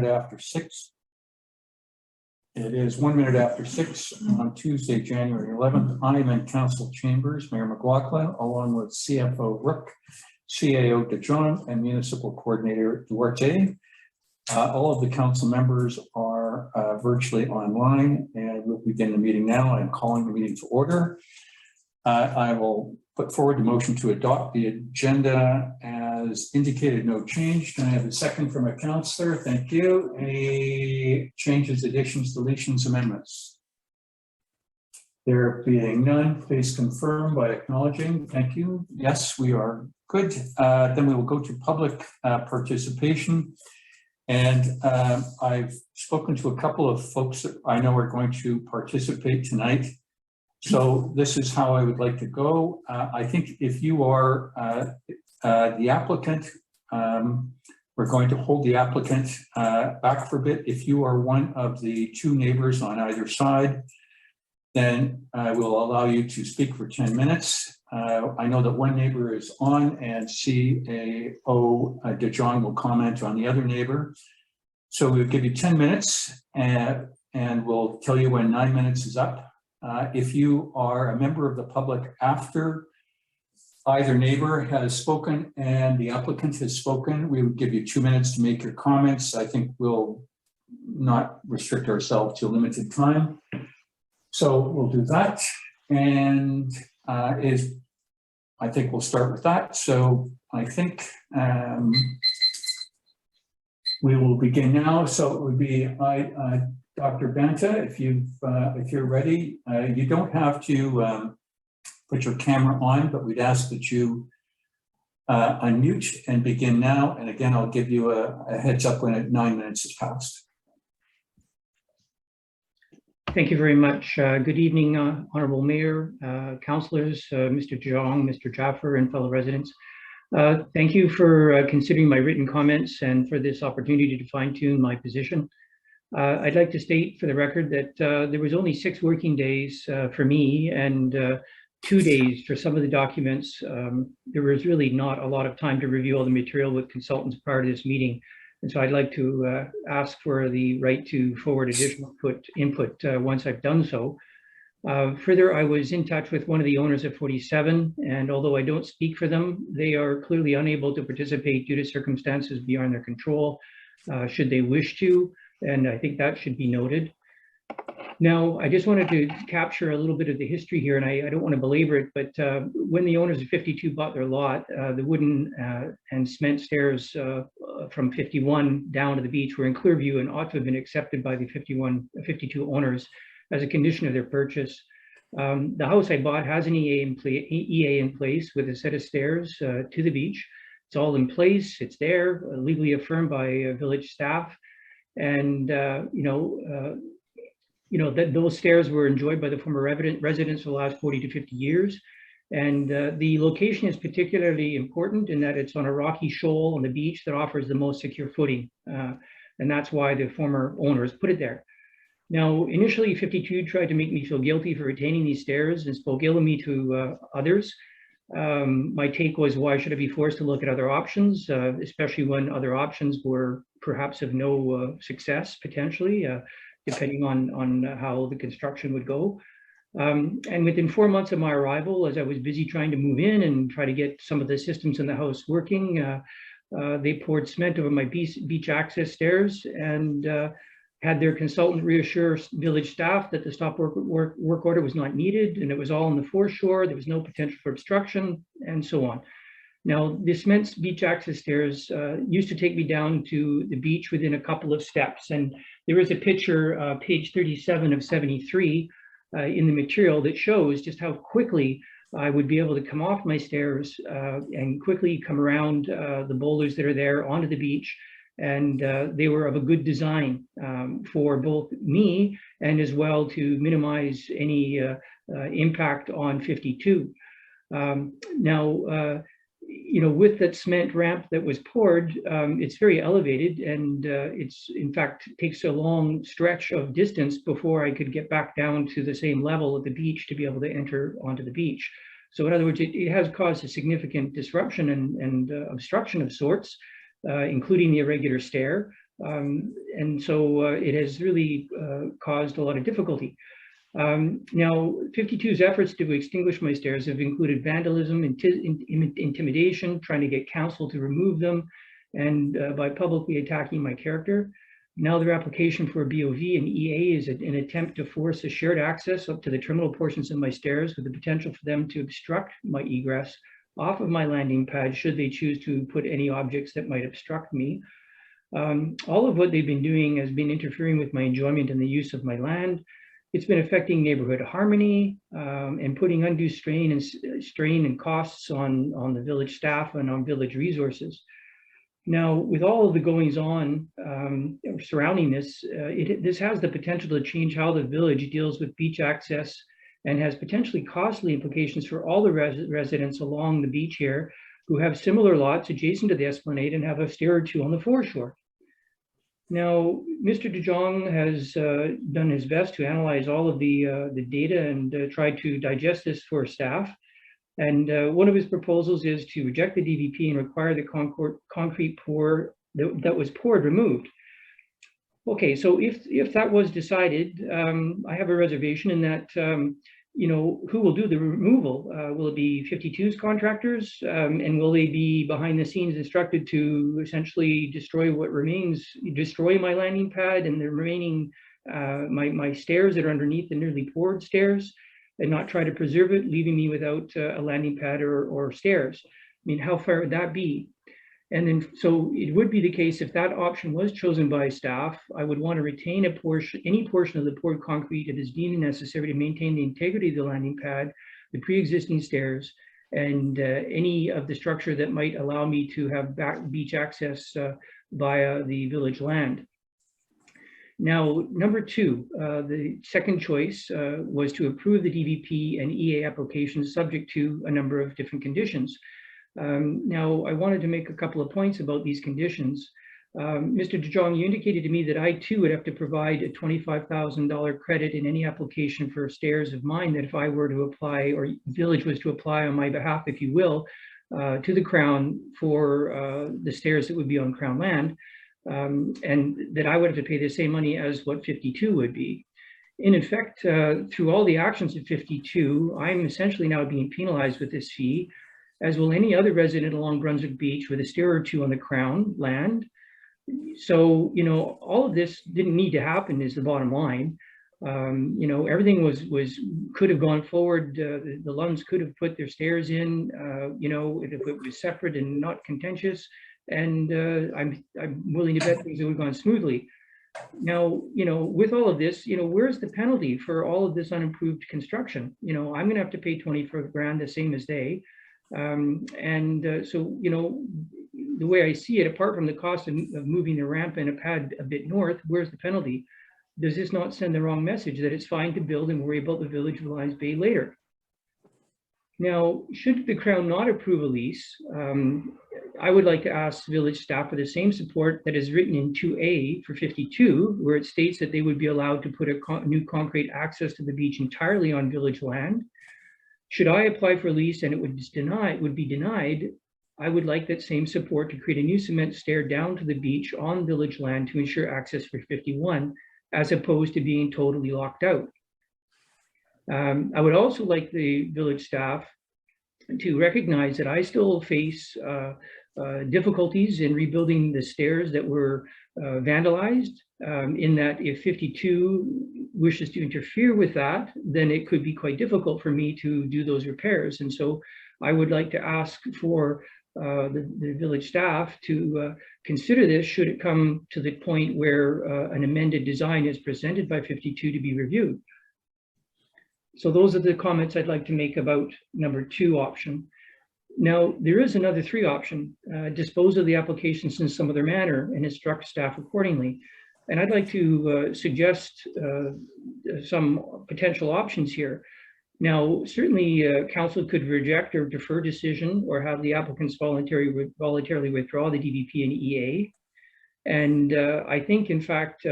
after 6. It is 1 minute after 6 on Tuesday, January 11th. I am in council chambers, Mayor McLaughlin, along with CFO Rook, CAO DeJong, and Municipal Coordinator Duarte. All of the council members are virtually online, and we'll begin the meeting now. I'm calling the meeting to order. I will put forward the motion to adopt the agenda as indicated, no change. Can I have a second from a councillor? Thank you. Any changes, additions, deletions, amendments? There being none, please confirm by acknowledging. Thank you. Yes, we are good. Then we will go to public participation. And I've spoken to a couple of folks that I know are going to participate tonight. So this is how I would like to go. I think if you are the applicant, we're going to hold the applicant back for a bit. If you are one of the two neighbors on either side, then I will allow you to speak for 10 minutes. I know that one neighbor is on, and CAO DeJong will comment on the other neighbor. So we'll give you 10 minutes and we'll tell you when 9 minutes is up. If you are a member of the public after either neighbor has spoken and the applicant has spoken, we would give you 2 minutes to make your comments. I think we'll not restrict ourselves to a limited time. So we'll do that. And I think we'll start with that. So I think we will begin now. So it would be Dr. Banta, if you're ready. You don't have to put your camera on, but we'd ask that you unmute and begin now. And again, I'll give you a heads up when 9 minutes has passed. Thank you very much. Good evening, Honorable Mayor, councillors, Mr. DeJong, Mr. Jaffer, and fellow residents. Thank you for considering my written comments and for this opportunity to fine-tune my position. I'd like to state for the record that there was only 6 working days for me and 2 days for some of the documents. There was really not a lot of time to review all the material with consultants prior to this meeting. And so I'd like to ask for the right to forward additional input once I've done so. Further, I was in touch with one of the owners of 47, and although I don't speak for them, they are clearly unable to participate due to circumstances beyond their control, should they wish to, and I think that should be noted. Now, I just wanted to capture a little bit of the history here, and I don't want to belabor it, but when the owners of 52 bought their lot, the wooden and cement stairs from 51 down to the beach were in Clearview and ought to have been accepted by the 52 owners as a condition of their purchase. The house I bought has an EA in place with a set of stairs to the beach. It's all in place, it's there, legally affirmed by village staff. And that those stairs were enjoyed by the former residents for the last 40 to 50 years. And the location is particularly important in that it's on a rocky shoal on the beach that offers the most secure footing. And that's why the former owners put it there. Now, initially 52 tried to make me feel guilty for retaining these stairs and spoke ill of me to others. My take was, why should I be forced to look at other options, especially when other options were perhaps of no success potentially, depending on how the construction would go. And within 4 months of my arrival, as I was busy trying to move in and try to get some of the systems in the house working, they poured cement over my beach access stairs and had their consultant reassure village staff that the stop work order was not needed and it was all on the foreshore, there was no potential for obstruction, and so on. Now, the cement beach access stairs used to take me down to the beach within a couple of steps. And there is a picture, page 37 of 73 in the material that shows just how quickly I would be able to come off my stairs and quickly come around the boulders that are there onto the beach. And they were of a good design for both me and as well to minimize any impact on 52. With that cement ramp that was poured, it's very elevated, and it's in fact takes a long stretch of distance before I could get back down to the same level of the beach to be able to enter onto the beach. So in other words, it has caused a significant disruption and obstruction of sorts, including the irregular stair. And so it has really caused a lot of difficulty. Now, 52's efforts to extinguish my stairs have included vandalism, intimidation, trying to get council to remove them, and by publicly attacking my character. Now their application for a BOV and EA is an attempt to force a shared access up to the terminal portions of my stairs with the potential for them to obstruct my egress off of my landing pad should they choose to put any objects that might obstruct me. All of what they've been doing has been interfering with my enjoyment and the use of my land. It's been affecting neighborhood harmony and putting undue strain and costs on the village staff and on village resources. Now, with all of the goings on surrounding this, this has the potential to change how the village deals with beach access and has potentially costly implications for all the residents along the beach here who have similar lots adjacent to the esplanade and have a stair or two on the foreshore. Now, Mr. De Jong has done his best to analyze all of the data and try to digest this for staff. And one of his proposals is to reject the DVP and require the concrete pour that was poured removed. Okay, so if that was decided, I have a reservation in that, you know, who will do the removal? Will it be 52's contractors? And will they be behind the scenes instructed to essentially destroy what remains, destroy my landing pad and the remaining, my stairs that are underneath the nearly poured stairs, and not try to preserve it, leaving me without a landing pad or stairs? I mean, how far would that be? And then, so it would be the case if that option was chosen by staff, I would want to retain a portion, any portion of the poured concrete that is deemed necessary to maintain the integrity of the landing pad, the pre-existing stairs, and any of the structure that might allow me to have beach access via the village land. Now, number two, the second choice was to approve the DVP and EA applications subject to a number of different conditions. Now, I wanted to make a couple of points about these conditions. Mr. De Jong, you indicated to me that I too would have to provide a $25,000 credit in any application for stairs of mine that if I were to apply, or village was to apply on my behalf, if you will, to the Crown for the stairs that would be on Crown land, and that I would have to pay the same money as what 52 would be. In effect, through all the actions of 52, I'm essentially now being penalized with this fee, as will any other resident along Brunswick Beach with a stair or two on the Crown land. So, you know, all of this didn't need to happen is the bottom line. You know, everything could have gone forward. The Lunds could have put their stairs in, you know, if it was separate and not contentious. And I'm willing to bet things would have gone smoothly. Now, you know, with all of this, you know, where's the penalty for all of this unimproved construction? You know, I'm gonna have to pay 20 grand, the same as they. So, you know, the way I see it, apart from the cost of moving the ramp and a pad a bit north, where's the penalty? Does this not send the wrong message that it's fine to build and worry about the village of Lions Bay later? Now, should the Crown not approve a lease, I would like to ask village staff for the same support that is written in 2A for 52, where it states that they would be allowed to put a new concrete access to the beach entirely on village land. Should I apply for a lease and it would be denied, I would like that same support to create a new cement stair down to the beach on village land to ensure access for 51, as opposed to being totally locked out. I would also like the village staff to recognize that I still face difficulties in rebuilding the stairs that were vandalized, in that if 52 wishes to interfere with that, then it could be quite difficult for me to do those repairs. And so I would like to ask for the village staff to consider this should it come to the point where an amended design is presented by 52 to be reviewed. So those are the comments I'd like to make about number 2 option. Now, there is another 3 option, dispose of the applications in some other manner and instruct staff accordingly. And I'd like to suggest some potential options here. Now, certainly council could reject or defer decision or have the applicants voluntarily withdraw the DVP and EA. And I think, in fact,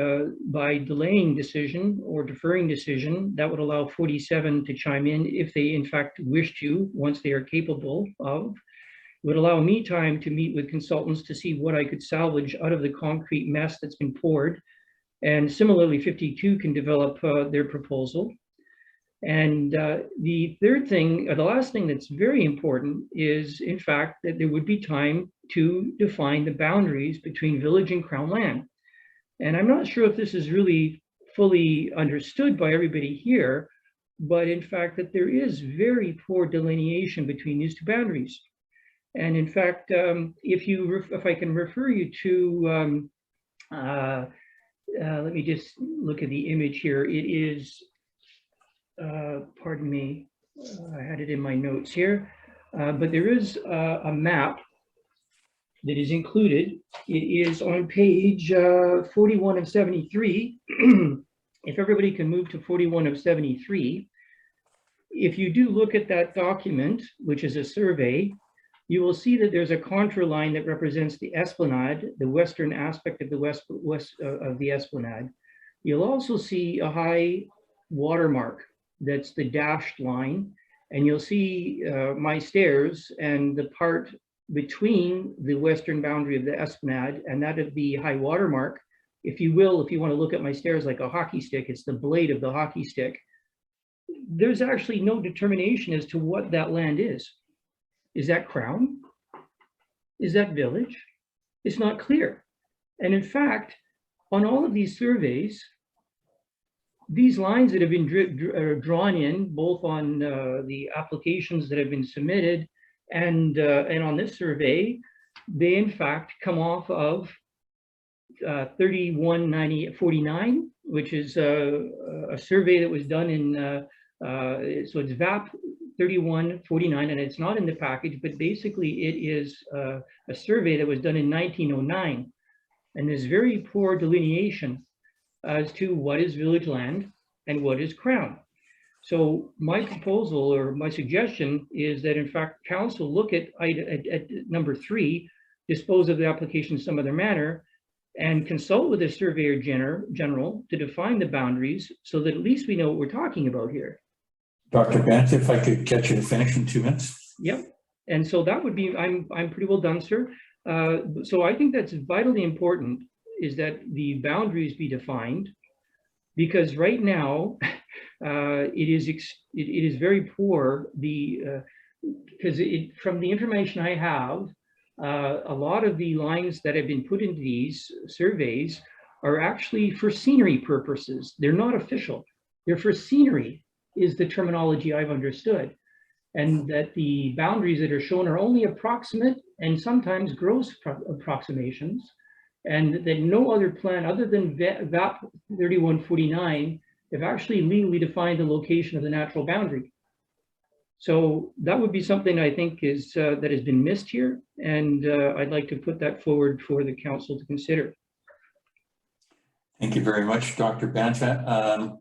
by delaying decision or deferring decision, that would allow 47 to chime in if they, in fact, wish to, once they are capable of. would allow me time to meet with consultants to see what I could salvage out of the concrete mess that's been poured. And similarly, 52 can develop their proposal. And the third thing, or the last thing that's very important is, in fact, that there would be time to define the boundaries between village and Crown land. And I'm not sure if this is really fully understood by everybody here, but in fact, that there is very poor delineation between these two boundaries. And in fact, if I can refer you to, let me just look at the image here. It is, pardon me, I had it in my notes here, but there is a map that is included. It is on page 41 of 73. If everybody can move to 41 of 73, if you do look at that document, which is a survey, you will see that there's a contour line that represents the esplanade, the western aspect of the west of the esplanade. You'll also see a high watermark, that's the dashed line, and you'll see my stairs and the part between the western boundary of the esplanade and that of the high watermark. If you will, if you want to look at my stairs like a hockey stick, it's the blade of the hockey stick. There's actually no determination as to what that land is. Is that Crown? Is that village? It's not clear. And in fact, on all of these surveys, these lines that have been drawn in, both on the applications that have been submitted and on this survey, they in fact come off of 319049, which is a survey that was done in, so it's VAP 3149, and it's not in the package, but basically it is a survey that was done in 1909. And there's very poor delineation as to what is village land and what is Crown. So my proposal or my suggestion is that in fact council look at number 3, dispose of the application in some other manner, and consult with the surveyor general to define the boundaries so that at least we know what we're talking about here. Dr. Bent, if I could get you to finish in 2 minutes. Yep. And so that would be, I'm pretty well done, sir. So I think that's vitally important, is that the boundaries be defined, because right now it is very poor. Because from the information I have, a lot of the lines that have been put into these surveys are actually for scenery purposes. They're not official. They're for scenery, is the terminology I've understood. And that the boundaries that are shown are only approximate and sometimes gross approximations, and that no other plan other than VAP 3149 have actually legally defined the location of the natural boundary. So that would be something I think is that has been missed here, and I'd like to put that forward for the council to consider. Thank you very much, Dr. Banta.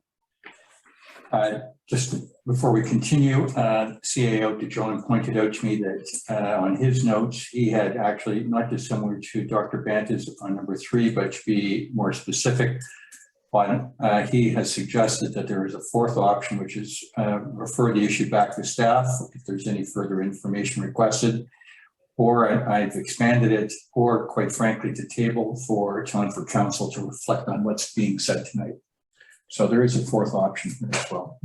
Just before we continue, CAO DeJohn pointed out to me that on his notes, he had actually, not dissimilar to Dr. Banta's on number 3, but to be more specific, he has suggested that there is a 4th option, which is refer the issue back to staff if there's any further information requested, or I've expanded it, or quite frankly, to table for time for council to reflect on what's being said tonight. So there is a 4th option as well.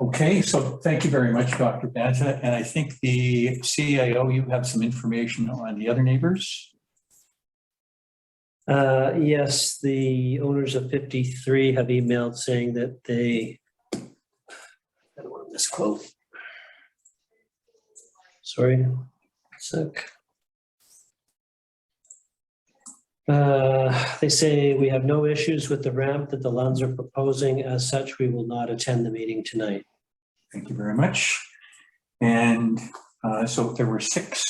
Okay, so thank you very much, Dr. Banta. And I think the CAO, you have some information on the other neighbors. Yes, the owners of 53 have emailed saying that they, I don't want to misquote. Sorry, sick. They say we have no issues with the ramp that the Lunds are proposing. As such, we will not attend the meeting tonight. Thank you very much. And so there were 6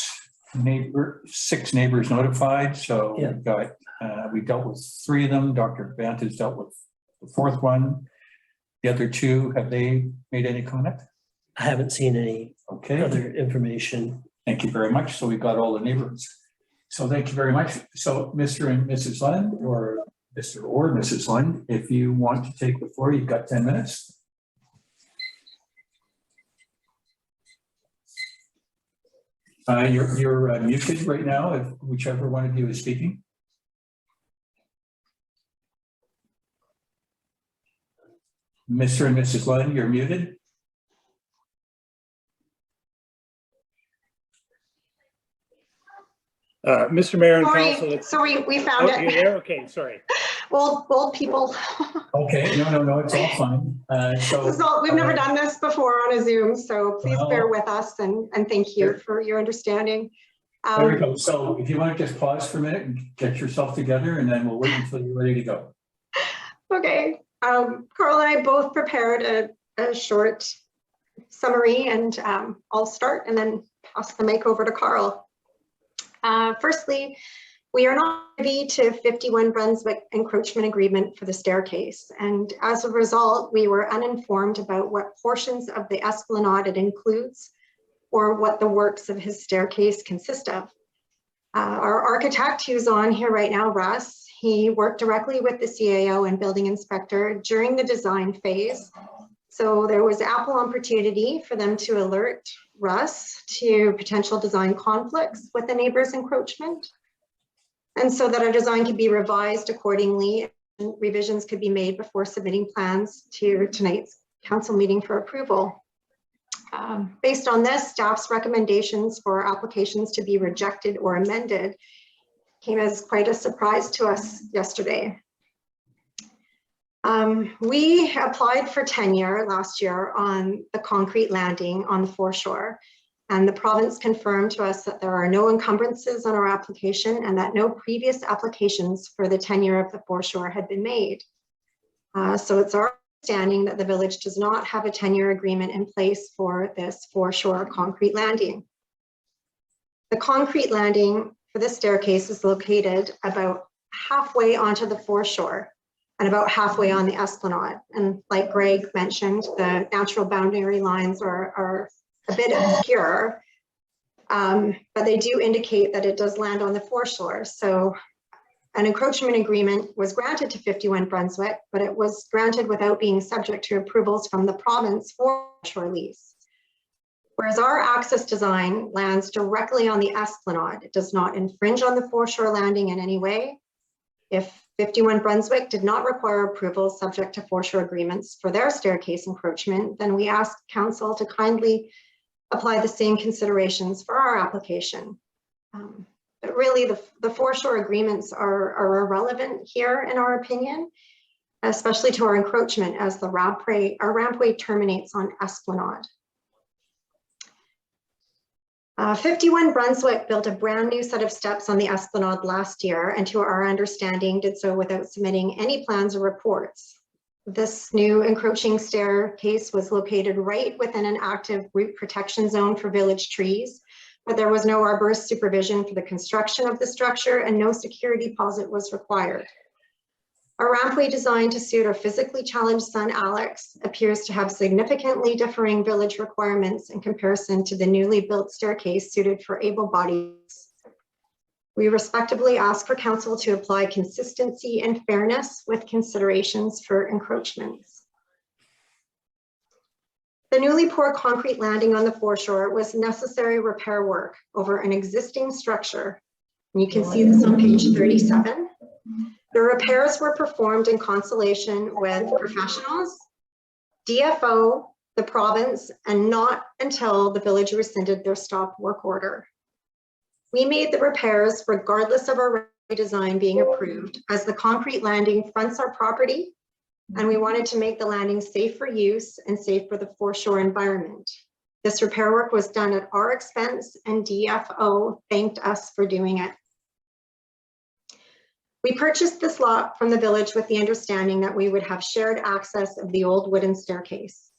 neighbors notified. So yeah. We dealt with 3 of them. Dr. Banta's dealt with the 4th one. The other 2, have they made any comment? I haven't seen any other information. Thank you very much. So we got all the neighbors. So thank you very much. So Mr. and Mrs. Lund, or Mr. or Mrs. Lund, if you want to take the floor, you've got 10 minutes. You're muted right now, if whichever one of you is speaking. Mr. and Mrs. Lund, you're muted. Mr. Mayor and Council. Sorry, we found it. You're there? Okay, sorry. Old people. Okay, no, it's all fine. We've never done this before on a Zoom, so please Well, bear with us and thank you for your understanding. There we go. So if you want to just pause for a minute and get yourself together, and then we'll wait until you're ready to go. Okay, Carl and I both prepared a short summary, and I'll start and then pass the mic over to Carl. Firstly, we are not privy to 51 Brunswick encroachment agreement for the staircase, and as a result, we were uninformed about what portions of the esplanade it includes or what the works of his staircase consist of. Our architect, who's on here right now, Russ, he worked directly with the CAO and building inspector during the design phase. So there was ample opportunity for them to alert Russ to potential design conflicts with the neighbor's encroachment. And so that our design could be revised accordingly, and revisions could be made before submitting plans to tonight's council meeting for approval. Based on this, staff's recommendations for applications to be rejected or amended came as quite a surprise to us yesterday. We applied for tenure last year on the concrete landing on the foreshore, and the province confirmed to us that there are no encumbrances on our application and that no previous applications for the tenure of the foreshore had been made. So it's our understanding that the village does not have a tenure agreement in place for this foreshore concrete landing. The concrete landing for this staircase is located about halfway onto the foreshore and about halfway on the esplanade. And like Greg mentioned, the natural boundary lines are a bit obscure, but they do indicate that it does land on the foreshore. So an encroachment agreement was granted to 51 Brunswick, but it was granted without being subject to approvals from the province for shore lease. Whereas our access design lands directly on the esplanade, it does not infringe on the foreshore landing in any way. If 51 Brunswick did not require approval subject to foreshore agreements for their staircase encroachment, then we ask council to kindly apply the same considerations for our application. But really, the foreshore agreements are irrelevant here, in our opinion, especially to our encroachment, as our rampway terminates on esplanade. 51 Brunswick built a brand new set of steps on the esplanade last year, and to our understanding did so without submitting any plans or reports. This new encroaching staircase was located right within an active root protection zone for village trees, but there was no arborist supervision for the construction of the structure and no security deposit was required. Our rampway design to suit our physically challenged son, Alex, appears to have significantly differing village requirements in comparison to the newly built staircase suited for able-bodied. We respectfully ask for council to apply consistency and fairness with considerations for encroachments. The newly poured concrete landing on the foreshore was necessary repair work over an existing structure. And you can see this on page 37. The repairs were performed in consultation with professionals, DFO, the province, and not until the village rescinded their stop work order. We made the repairs regardless of our design being approved, as the concrete landing fronts our property, and we wanted to make the landing safe for use and safe for the foreshore environment. This repair work was done at our expense, and DFO thanked us for doing it. We purchased this lot from the village with the understanding that we would have shared access of the old wooden staircase.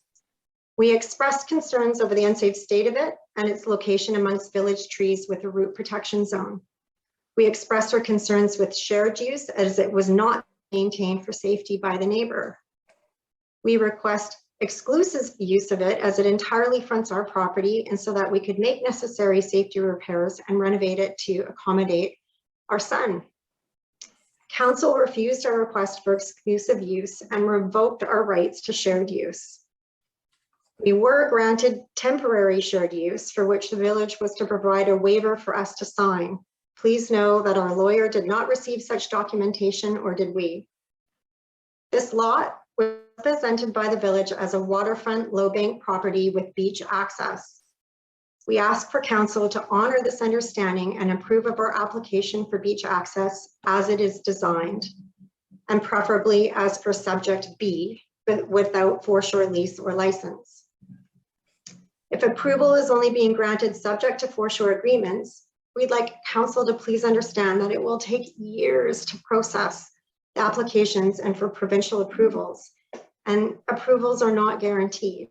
We expressed concerns over the unsafe state of it and its location amongst village trees with a root protection zone. We expressed our concerns with shared use as it was not maintained for safety by the neighbor. We request exclusive use of it as it entirely fronts our property, and so that we could make necessary safety repairs and renovate it to accommodate our son. Council refused our request for exclusive use and revoked our rights to shared use. We were granted temporary shared use for which the village was to provide a waiver for us to sign. Please know that our lawyer did not receive such documentation, or did we? This lot was presented by the village as a waterfront low bank property with beach access. We ask for council to honor this understanding and approve of our application for beach access as it is designed, and preferably as per subject B, but without foreshore lease or license. If approval is only being granted subject to foreshore agreements, we'd like council to please understand that it will take years to process the applications and for provincial approvals, and approvals are not guaranteed.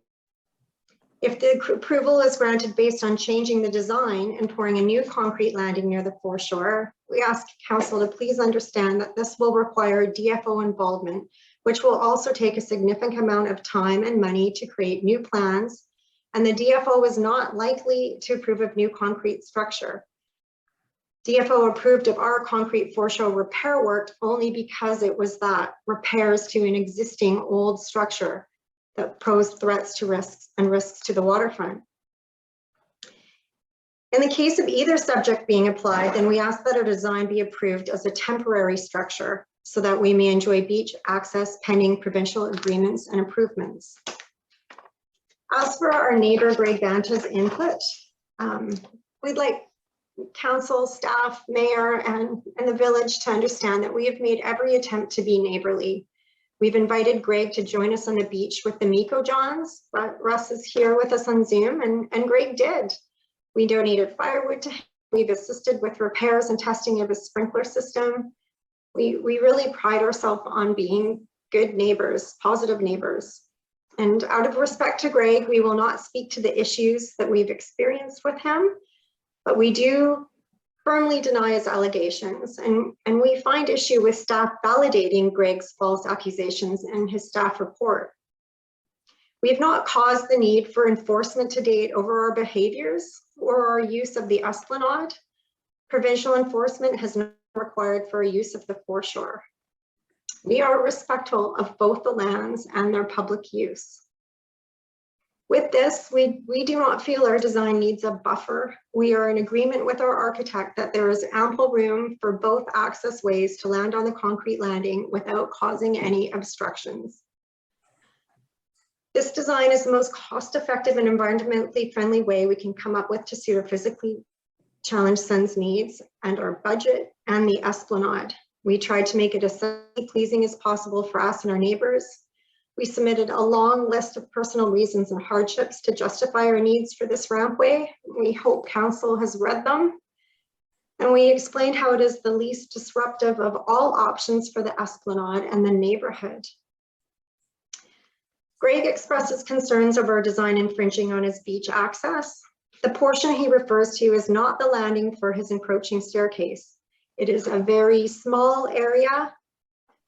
If the approval is granted based on changing the design and pouring a new concrete landing near the foreshore, we ask council to please understand that this will require DFO involvement, which will also take a significant amount of time and money to create new plans, and the DFO is not likely to approve of new concrete structure. DFO approved of our concrete foreshore repair work only because it was that, repairs to an existing old structure that posed threats to risks to the waterfront. In the case of either subject being applied, then we ask that our design be approved as a temporary structure so that we may enjoy beach access pending provincial agreements and improvements. As for our neighbor Greg Banta's input, we'd like council, staff, mayor, and the village to understand that we have made every attempt to be neighborly. We've invited Greg to join us on the beach with the Miko Johns, but Russ is here with us on Zoom, and Greg did. We donated firewood to him. We've assisted with repairs and testing of his sprinkler system. We really pride ourselves on being good neighbors, positive neighbors. And out of respect to Greg, we will not speak to the issues that we've experienced with him, but we do firmly deny his allegations, and we find issue with staff validating Greg's false accusations in his staff report. We have not caused the need for enforcement to date over our behaviors or our use of the esplanade. Provincial enforcement has not required for a use of the foreshore. We are respectful of both the lands and their public use. With this, we do not feel our design needs a buffer. We are in agreement with our architect that there is ample room for both access ways to land on the concrete landing without causing any obstructions. This design is the most cost-effective and environmentally friendly way we can come up with to suit our physically challenged son's needs and our budget and the esplanade. We tried to make it as pleasing as possible for us and our neighbors. We submitted a long list of personal reasons and hardships to justify our needs for this rampway. We hope council has read them. And we explained how it is the least disruptive of all options for the esplanade and the neighborhood. Greg expresses concerns over our design infringing on his beach access. The portion he refers to is not the landing for his encroaching staircase. It is a very small area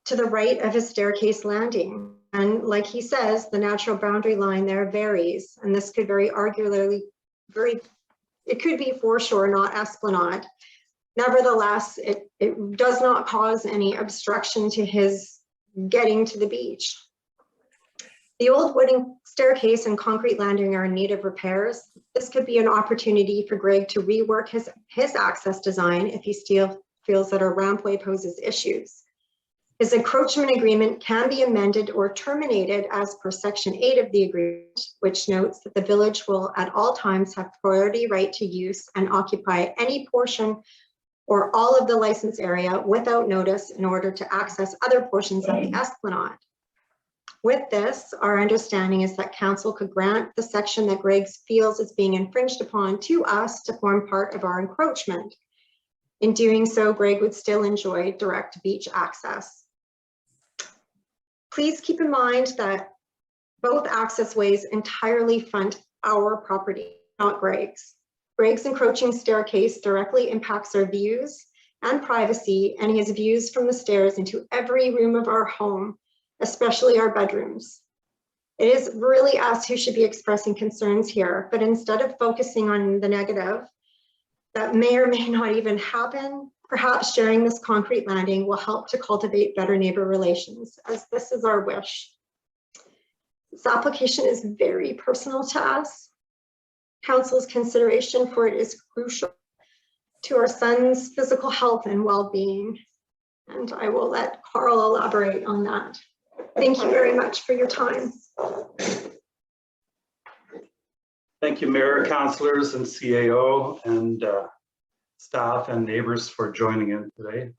to the right of his staircase landing. And like he says, the natural boundary line there varies, and this could it could be foreshore, not esplanade. Nevertheless, it does not cause any obstruction to his getting to the beach. The old wooden staircase and concrete landing are in need of repairs. This could be an opportunity for Greg to rework his access design if he still feels that our rampway poses issues. His encroachment agreement can be amended or terminated as per Section 8 of the agreement, which notes that the village will at all times have priority right to use and occupy any portion or all of the license area without notice in order to access other portions of the esplanade. With this, our understanding is that council could grant the section that Greg feels is being infringed upon to us to form part of our encroachment. In doing so, Greg would still enjoy direct beach access. Please keep in mind that both access ways entirely front our property, not Greg's. Greg's encroaching staircase directly impacts our views and privacy, and he has views from the stairs into every room of our home, especially our bedrooms. It is really us who should be expressing concerns here, but instead of focusing on the negative that may or may not even happen, perhaps sharing this concrete landing will help to cultivate better neighbor relations, as this is our wish. This application is very personal to us. Council's consideration for it is crucial to our son's physical health and well-being. And I will let Carl elaborate on that. Thank you very much for your time. Thank you, Mayor, councillors, and CAO, and staff and neighbors for joining in today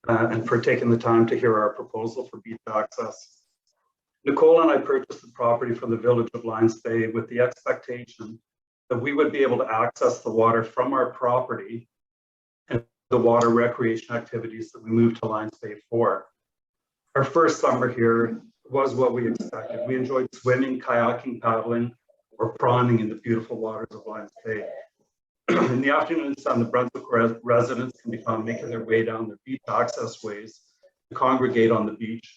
and for taking the time to hear our proposal for beach access. Nicole and I purchased the property from the village of Lions Bay with the expectation that we would be able to access the water from our property and the water recreation activities that we moved to Lions Bay for. Our first summer here was what we expected. We enjoyed swimming, kayaking, paddling, or prawning in the beautiful waters of Lions Bay. In the afternoon sun, the Brunswick residents can be found making their way down the beach access ways to congregate on the beach,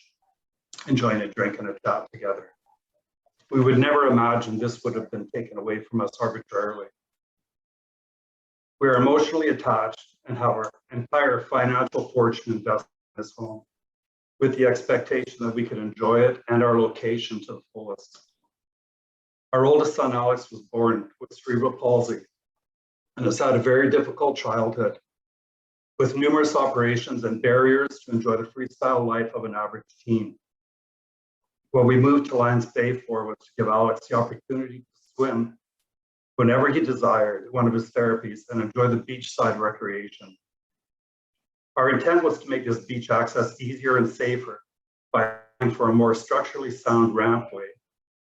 enjoying a drink and a chat together. We would never imagine this would have been taken away from us arbitrarily. We are emotionally attached and have our entire financial fortune invested in this home, with the expectation that we could enjoy it and our location to the fullest. Our oldest son, Alex, was born with cerebral palsy and has had a very difficult childhood, with numerous operations and barriers to enjoy the freestyle life of an average teen. What we moved to Lions Bay for was to give Alex the opportunity to swim whenever he desired, one of his therapies, and enjoy the beachside recreation. Our intent was to make this beach access easier and safer by aiming for a more structurally sound rampway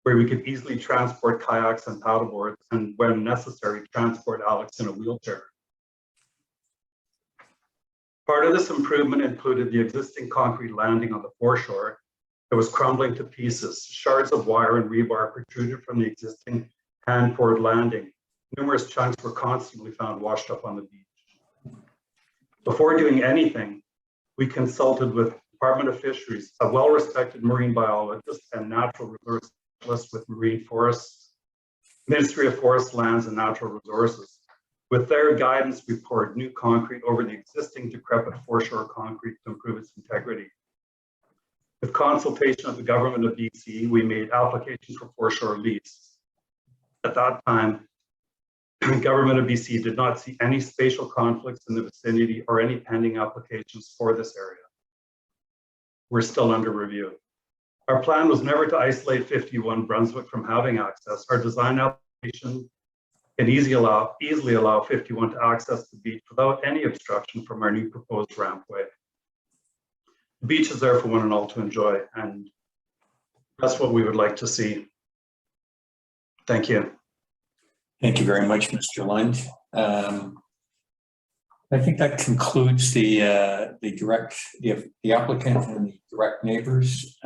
where we could easily transport kayaks and paddleboards, and when necessary, transport Alex in a wheelchair. Part of this improvement included the existing concrete landing on the foreshore that was crumbling to pieces. Shards of wire and rebar protruded from the existing hand-poured landing. Numerous chunks were constantly found washed up on the beach. Before doing anything, we consulted with Department of Fisheries, a well-respected marine biologist and natural resource specialist with Marine Forests, Ministry of Forest Lands and Natural Resources. With their guidance, we poured new concrete over the existing decrepit foreshore concrete to improve its integrity. With consultation of the government of BC, we made applications for foreshore lease. At that time, the government of BC did not see any spatial conflicts in the vicinity or any pending applications for this area. We're still under review. Our plan was never to isolate 51 Brunswick from having access. Our design application can easily allow 51 to access the beach without any obstruction from our new proposed rampway. The beach is there for one and all to enjoy, and that's what we would like to see. Thank you. Thank you very much, Mr. Lund. I think that concludes the applicant and the direct neighbors.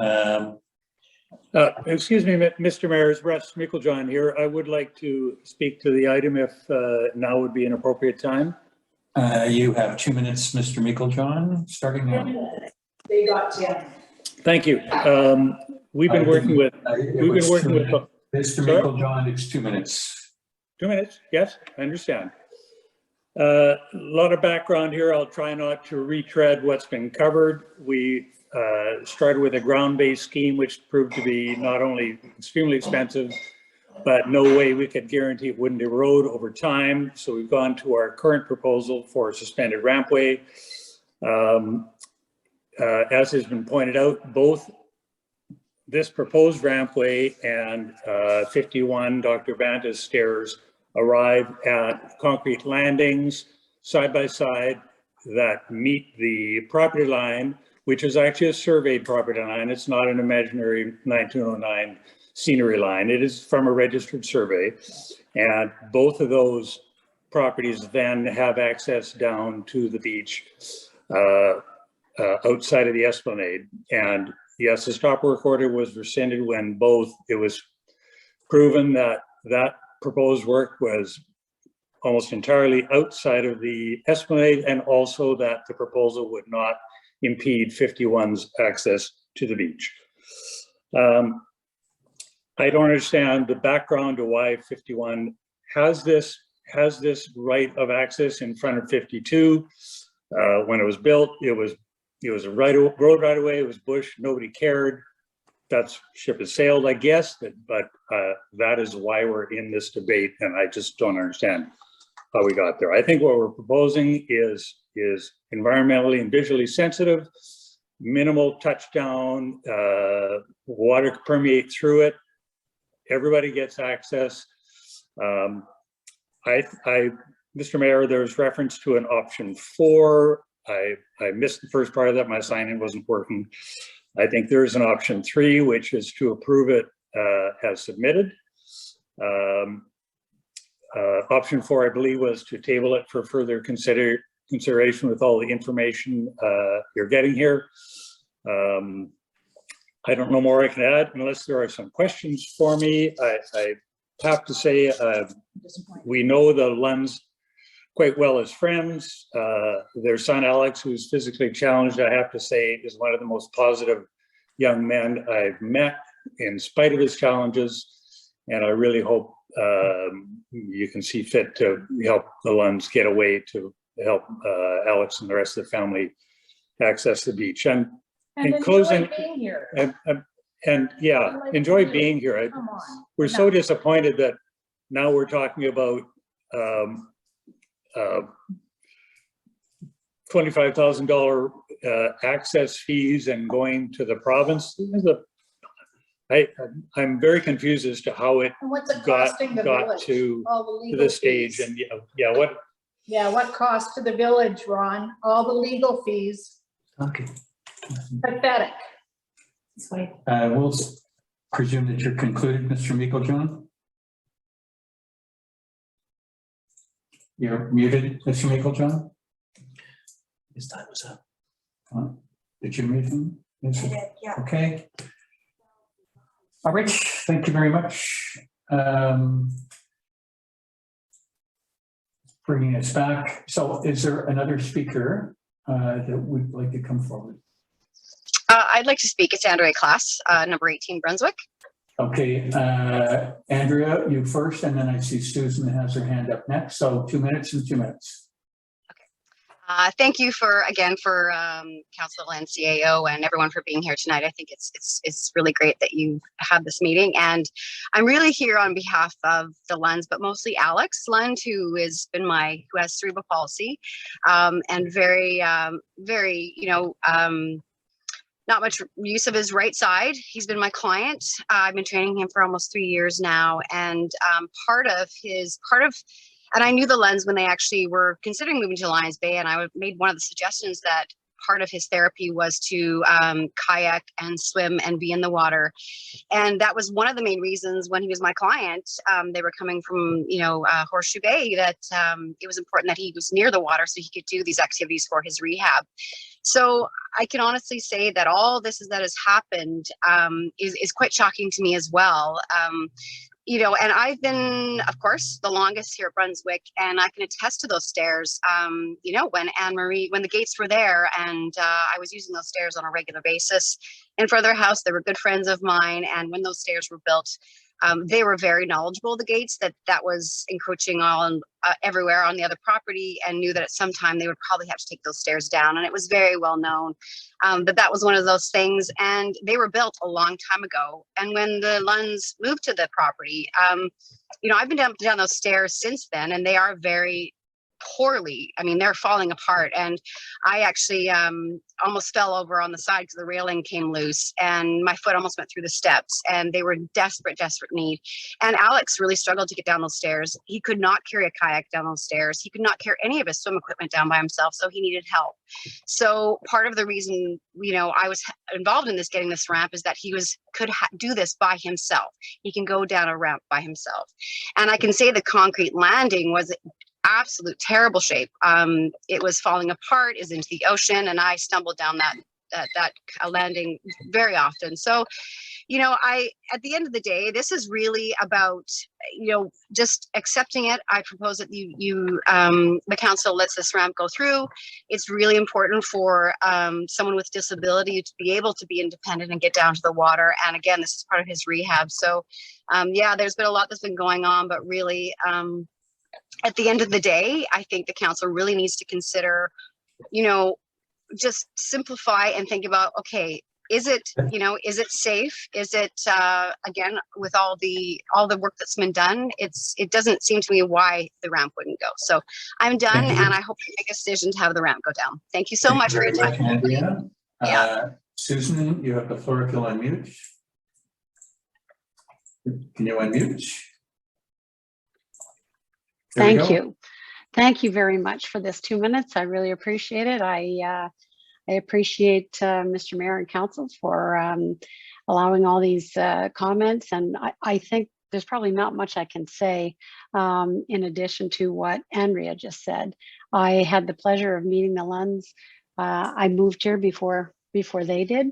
Excuse me, Mr. Mayor, it's Russ Meiklejohn here. I would like to speak to the item if now would be an appropriate time. You have 2 minutes, Mr. Meiklejohn, starting now. They got 10. Thank you. We've been working with. Mr. Meiklejohn, it's 2 minutes. 2 minutes, yes, I understand. A lot of background here. I'll try not to retread what's been covered. We started with a ground-based scheme, which proved to be not only extremely expensive, but no way we could guarantee it wouldn't erode over time. So we've gone to our current proposal for a suspended rampway. As has been pointed out, both this proposed rampway and 51 Dr. Vanta's stairs arrive at concrete landings side by side that meet the property line, which is actually a surveyed property line. It's not an imaginary 1909 scenery line. It is from a registered survey. And both of those properties then have access down to the beach outside of the esplanade. And yes, the stop work order was rescinded when it was proven that that proposed work was almost entirely outside of the esplanade, and also that the proposal would not impede 51's access to the beach. I don't understand the background to why 51 has this right of access in front of 52. When it was built, it was a road right away. It was bush. Nobody cared. that ship has sailed, I guess, but that is why we're in this debate, and I just don't understand how we got there. I think what we're proposing is environmentally and visually sensitive, minimal touchdown, water can permeate through it, everybody gets access. Mr. Mayor, there's reference to an option 4. I missed the first part of that. My sign-in wasn't working. I think there's an option 3, which is to approve it as submitted. Option 4, I believe, was to table it for further consideration with all the information you're getting here. I don't know more I can add unless there are some questions for me. I have to say, we know the Lunds quite well as friends. Their son, Alex, who's physically challenged, I have to say, is one of the most positive young men I've met in spite of his challenges. And I really hope you can see fit to help the Lunds get away to help Alex and the rest of the family access the beach. And in closing, being here. and yeah, enjoy being here. Come on. We're so disappointed that now we're talking about $25,000 access fees and going to the province. I'm very confused as to how it And what's it got costing the got village? to All the legal this stage. fees. And yeah, what Yeah, what cost to the village, Ron? All the legal fees. Okay. Pathetic. We'll presume that you're concluded, Mr. Meiklejohn. You're muted, Mr. Meiklejohn. His time was up. Did you mute him? Yes. Yeah. Okay. All right, thank you very much. Bringing us back. So is there another speaker that would like to come forward? I'd like to speak. It's Andrea Class, number 18 Brunswick. Okay, Andrea, you first, and then I see Susan has her hand up next. So 2 minutes and 2 minutes. Thank you for Council and CAO and everyone for being here tonight. I think it's really great that you had this meeting, and I'm really here on behalf of the Lunds, but mostly Alex Lund, who has cerebral palsy, and very not much use of his right side. He's been my client. I've been training him for almost 3 years now, and and I knew the Lunds when they actually were considering moving to Lions Bay, and I made one of the suggestions that part of his therapy was to kayak and swim and be in the water. And that was one of the main reasons when he was my client, they were coming from, Horseshoe Bay, that it was important that he was near the water so he could do these activities for his rehab. So I can honestly say that all that has happened is quite shocking to me as well. And I've been, of course, the longest here at Brunswick, and I can attest to those stairs. When Anne-Marie, when the gates were there, and I was using those stairs on a regular basis in front of their house. They were good friends of mine, and when those stairs were built, they were very knowledgeable of the gates, that was encroaching on everywhere on the other property, and knew that at some time they would probably have to take those stairs down. And it was very well known that was one of those things, and they were built a long time ago. And when the Lunds moved to the property, I've been down those stairs since then, and they are very poorly. I mean, they're falling apart, and I actually almost fell over on the side because the railing came loose, and my foot almost went through the steps, and they were in desperate need. And Alex really struggled to get down those stairs. He could not carry a kayak down those stairs. He could not carry any of his swim equipment down by himself, so he needed help. So part of the reason, I was involved in getting this ramp, is that he could do this by himself. He can go down a ramp by himself. And I can say the concrete landing was absolute terrible shape. It was falling apart, is into the ocean, and I stumbled down that landing very often. So, at the end of the day, this is really about, just accepting it. I propose that the council lets this ramp go through. It's really important for someone with disability to be able to be independent and get down to the water. And again, this is part of his rehab. So, there's been a lot that's been going on, but really, at the end of the day, I think the council really needs to consider, just simplify and think about, okay, is it, you know, is it safe? Is it, again, with all the work that's been done, it doesn't seem to me why the ramp wouldn't go. So I'm done, Thank you. and I hope you make a decision to have the ramp go down. Thank you so Thank much you for your very time. much, Andrea. Yeah. Susan, you have the floor if you'll unmute. Can you unmute? There we Thank go. you. Thank you very much for this 2 minutes. I really appreciate it. I appreciate Mr. Mayor and Council for allowing all these comments. And I think there's probably not much I can say in addition to what Andrea just said. I had the pleasure of meeting the Lunds. I moved here before they did.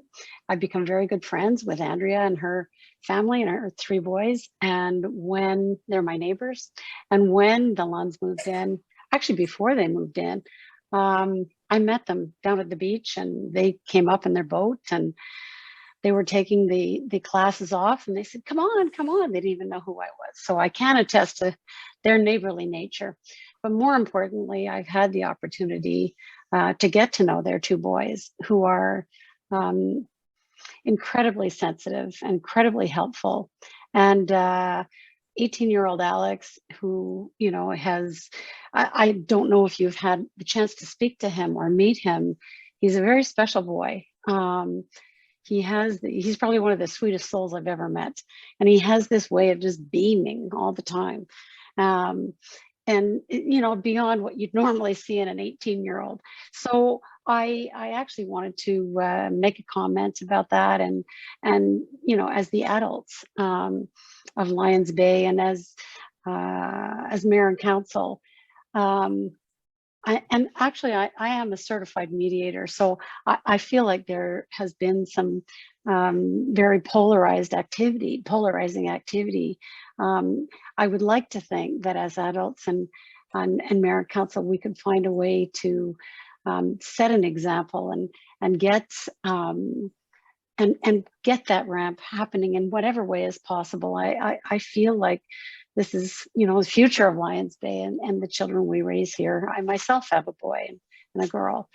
I've become very good friends with Andrea and her family and her 3 boys. And when they're my neighbors, and when the Lunds moved in, actually before they moved in, I met them down at the beach, and they came up in their boat, and they were taking the classes off, and they said, come on, come on. They didn't even know who I was. So I can attest to their neighborly nature. But more importantly, I've had the opportunity to get to know their 2 boys, who are incredibly sensitive, incredibly helpful. And 18-year-old Alex, who, you know, I don't know if you've had the chance to speak to him or meet him. He's a very special boy. He's probably one of the sweetest souls I've ever met. And he has this way of just beaming all the time. And, you know, beyond what you'd normally see in an 18-year-old. So I actually wanted to make a comment about that. And, you know, as the adults of Lions Bay, and as mayor and council, I am a certified mediator. So I feel like there has been some very polarizing activity. I would like to think that as adults and mayor and council, we could find a way to set an example and get get that ramp happening in whatever way is possible. I feel like this is, you know, the future of Lions Bay and the children we raise here. I myself have a boy and a girl.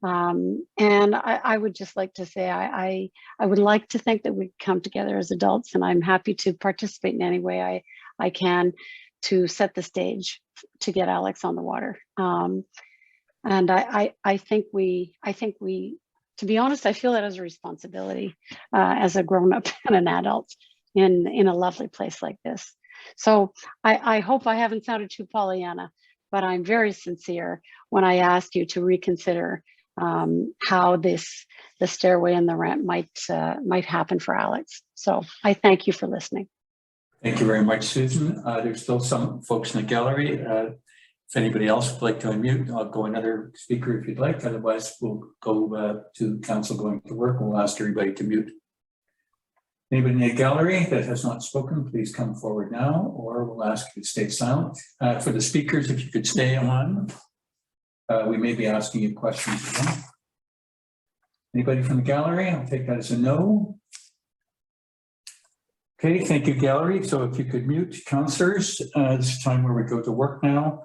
And I would just like to say, I would like to think that we come together as adults, and I'm happy to participate in any way I can to set the stage to get Alex on the water. And I think we, to be honest, I feel that as a responsibility as a grown-up and an adult in a lovely place like this. So I hope I haven't sounded too Pollyanna, but I'm very sincere when I ask you to reconsider how the stairway and the ramp might happen for Alex. So I thank you for listening. Thank you very much, Susan. There's still some folks in the gallery. If anybody else would like to unmute, I'll go another speaker if you'd like. Otherwise, we'll go to council going to work. We'll ask everybody to mute. Anybody in the gallery that has not spoken, please come forward now, or we'll ask you to stay silent. For the speakers, if you could stay on, we may be asking you questions again. Anybody from the gallery? I'll take that as a no. Okay, thank you, gallery. So if you could mute, councillors, this is time where we go to work now.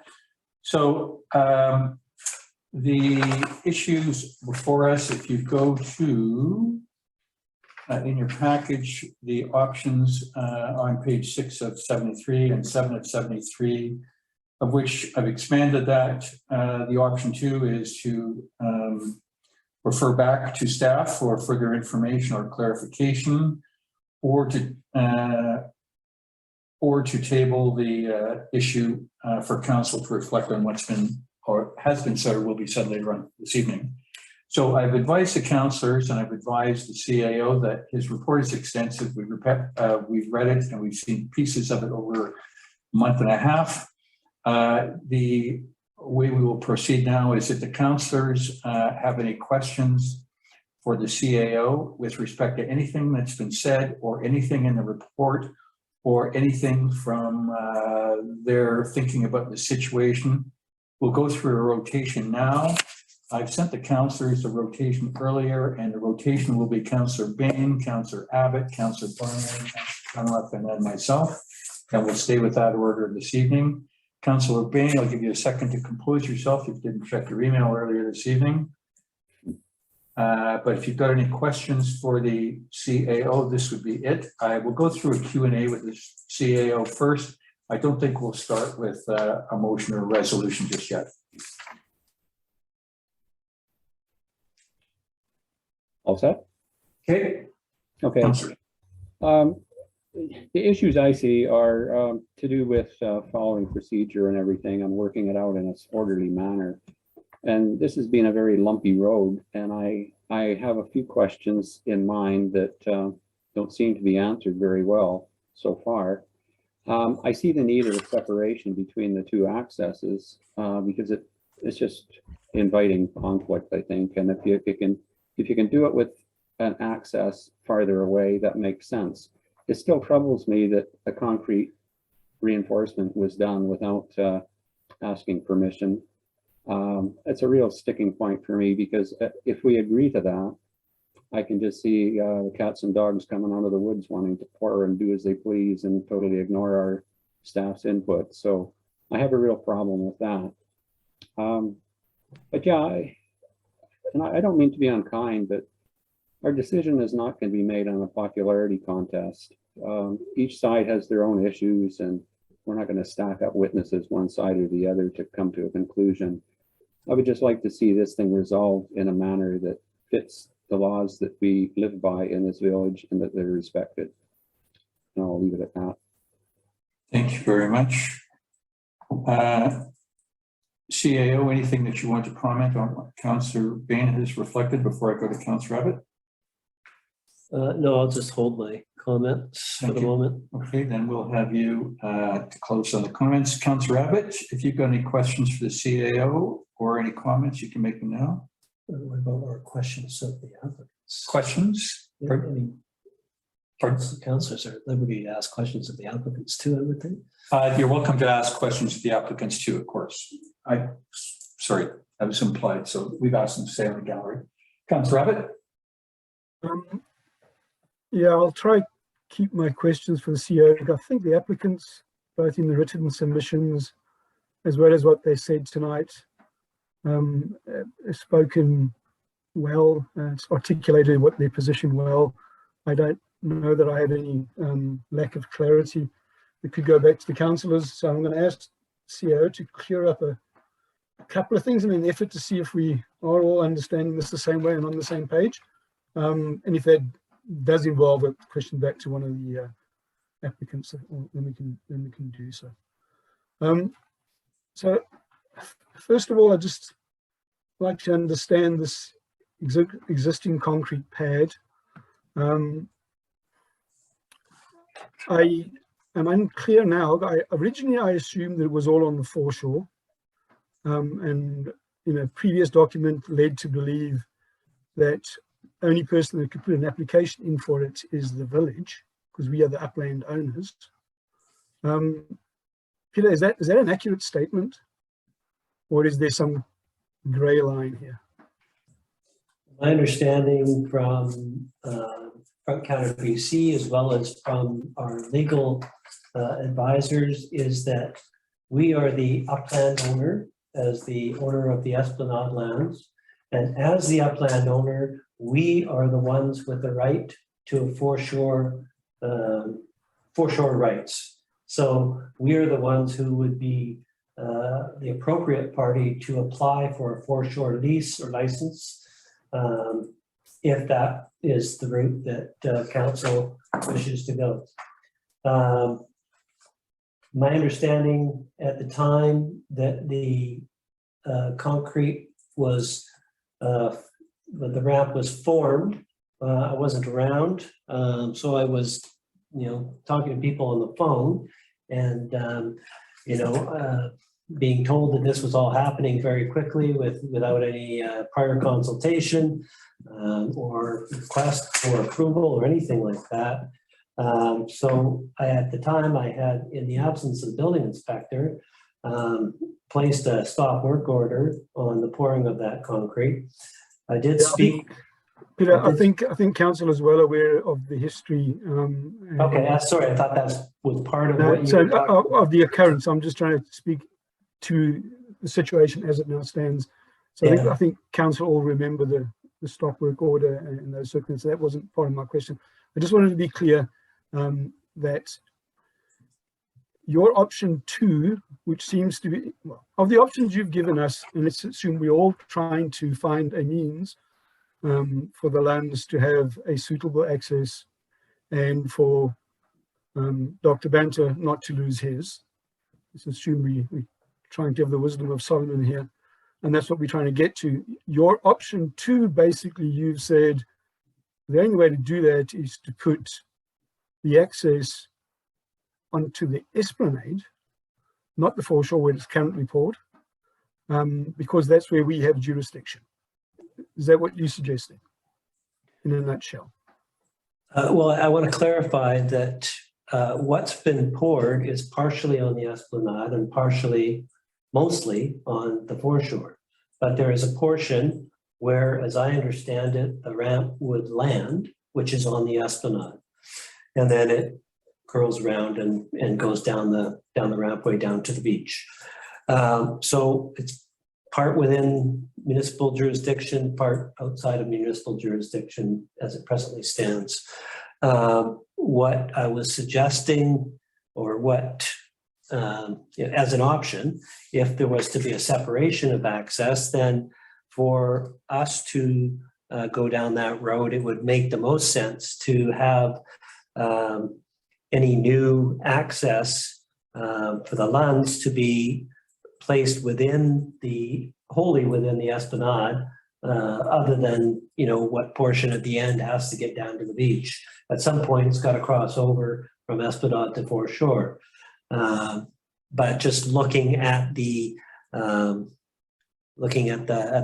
So the issues before us, if you go to in your package, the options on page 6 of 73 and 7 of 73, of which I've expanded that. The option 2 is to refer back to staff for further information or clarification, or to table the issue for council to reflect on what's been or has been said or will be said later on this evening. So I've advised the councillors and I've advised the CAO that his report is extensive. We've read it and we've seen pieces of it over a month and a half. The way we will proceed now is if the councillors have any questions for the CAO with respect to anything that's been said or anything in the report or anything from their thinking about the situation, we'll go through a rotation now. I've sent the councillors the rotation earlier, and the rotation will be Councillor Bain, Councillor Abbott, Councillor Barnard, Councillor Cunliffe, and then myself. And we'll stay with that order this evening. Councillor Bain, I'll give you a second to compose yourself if you didn't check your email earlier this evening. But if you've got any questions for the CAO, this would be it. I will go through a Q&A with the CAO first. I don't think we'll start with a motion or resolution just yet. All set? Okay. Okay. Councillor. The issues I see are to do with following procedure and everything and working it out in an orderly manner. And this has been a very lumpy road, and I have a few questions in mind that don't seem to be answered very well so far. I see the need of a separation between the two accesses because it's just inviting conflict, I think. And if you can do it with an access farther away, that makes sense. It still troubles me that a concrete reinforcement was done without asking permission. It's a real sticking point for me because if we agree to that, I can just see the cats and dogs coming out of the woods wanting to pour and do as they please and totally ignore our staff's input. So I have a real problem with that. But yeah, I don't mean to be unkind, but our decision is not going to be made on a popularity contest. Each side has their own issues, and we're not going to stack up witnesses one side or the other to come to a conclusion. I would just like to see this thing resolved in a manner that fits the laws that we live by in this village and that they're respected. And I'll leave it at that. Thank you very much. CAO, anything that you want to comment on what Councillor Bain has reflected before I go to Councillor Abbott? No, I'll just hold my comments for the moment. Okay, then we'll have you to close on the comments. Councillor Abbott, if you've got any questions for the CAO or any comments, you can make them now. What about our questions of the applicants? Questions? Yeah, I mean, councillors are at liberty to ask questions of the applicants too, I would think. You're welcome to ask questions of the applicants too, of course. Sorry, that was implied. So we've asked them to stay in the gallery. Councillor Abbott? Yeah, I'll try keep my questions for the CEO. I think the applicants, both in the written submissions, as well as what they said tonight, have spoken well, it's articulated what their position well. I don't know that I have any lack of clarity. We could go back to the councillors, so I'm going to ask CEO to clear up a couple of things in an effort to see if we are all understanding this the same way and on the same page. And if that does involve a question back to one of the applicants, then we can do so. So first of all, I just like to understand this existing concrete pad. I am unclear now. Originally I assumed that it was all on the foreshore, and a previous document led to believe that only person that could put an application in for it is the village, because we are the upland owners. Peter, is that an accurate statement, or is there some grey line here? My understanding from Front Counter BC, as well as from our legal advisors, is that we are the upland owner as the owner of the Esplanade lands. And as the upland owner, we are the ones with the right to foreshore rights. So we are the ones who would be the appropriate party to apply for a foreshore lease or license, if that is the route that council wishes to go. My understanding at the time that the concrete was, the ramp was formed, I wasn't around, so I was, talking to people on the phone, and being told that this was all happening very quickly without any prior consultation or request for approval or anything like that. So at the time I had, in the absence of the building inspector, placed a stop work order on the pouring of that concrete. I did speak. Peter, I think council is well aware of the history. Okay, sorry, I thought that was part of what you were talking of the occurrence. I'm just trying to speak to the situation as it now stands. So yeah. I think council all remember stop work order and those circumstances. That wasn't part of my question. I just wanted to be clear that your option 2, which seems to be, well, of the options you've given us, and let's assume we're all trying to find a means for the lands to have a suitable access and for Dr. Banter not to lose his. Let's assume we're trying to have the wisdom of Solomon here, and that's what we're trying to get to. Your option 2, basically, you've said the only way to do that is to put the access onto the esplanade, not the foreshore where it's currently poured, because that's where we have jurisdiction. Is that what you're suggesting in a nutshell? Well, I want to clarify that what's been poured is partially on the esplanade and partially, mostly on the foreshore. But there is a portion where, as I understand it, the ramp would land, which is on the esplanade. And then it curls around and goes down the rampway down to the beach. So it's part within municipal jurisdiction, part outside of municipal jurisdiction as it presently stands. What I was suggesting, or what as an option, if there was to be a separation of access, then for us to go down that road, it would make the most sense to have any new access for the lands to be placed wholly within the esplanade, other than, what portion at the end has to get down to the beach. At some point, it's got to cross over from esplanade to foreshore. But just looking at the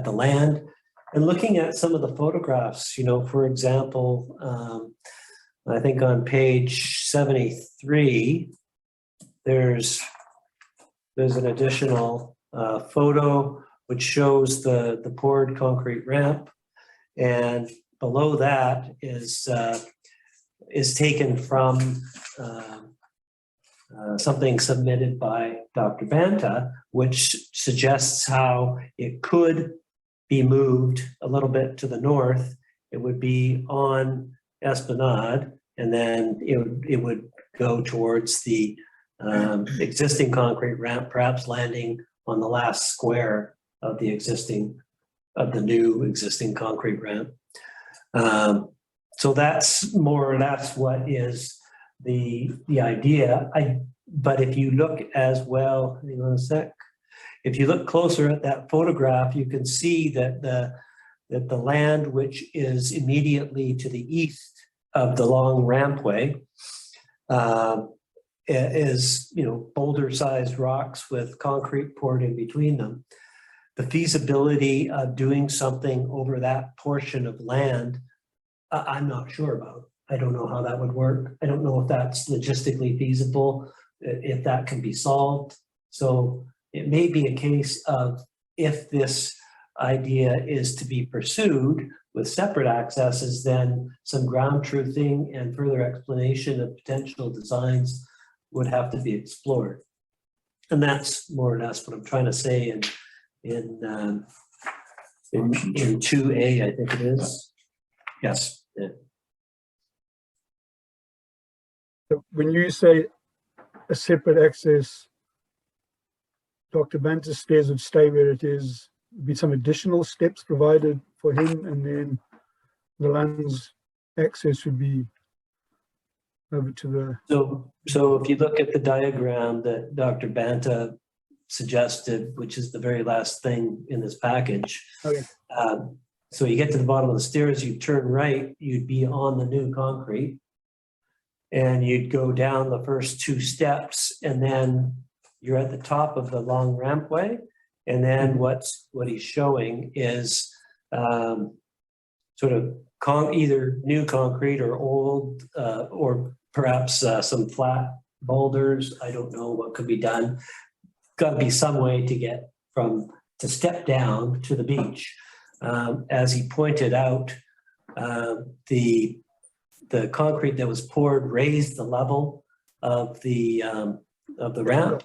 land and looking at some of the photographs, for example, I think on page 73, there's an additional photo which shows the poured concrete ramp, and below that is taken from something submitted by Dr. Banta, which suggests how it could be moved a little bit to the north. It would be on Esplanade, and then it would go towards the existing concrete ramp, perhaps landing on the last square of the new existing concrete ramp. So that's more or less what is the idea. But if you look as well, hang on a sec. If you look closer at that photograph, you can see that the land which is immediately to the east of the long rampway is, boulder-sized rocks with concrete poured in between them. The feasibility of doing something over that portion of land, I'm not sure about. I don't know how that would work. I don't know if that's logistically feasible, if that can be solved. So it may be a case of, if this idea is to be pursued with separate accesses, then some ground truthing and further explanation of potential designs would have to be explored. And that's more or less what I'm trying to say in 2A, I think it is. Yes. Yeah. So when you say a separate access, Dr. Banta's stairs would stay where it is, be some additional steps provided for him, and then the land's access would be over to the... So if you look at the diagram that Dr. Banta suggested, which is the very last thing in this package. Okay. So you get to the bottom of the stairs, you turn right, you'd be on the new concrete, and you'd go down the first 2 steps, and then you're at the top of the long rampway. And then what he's showing is sort of either new concrete or old, or perhaps some flat boulders. I don't know what could be done. Got to be some way to get to step down to the beach. As he pointed out, the concrete that was poured raised the level of the ramp.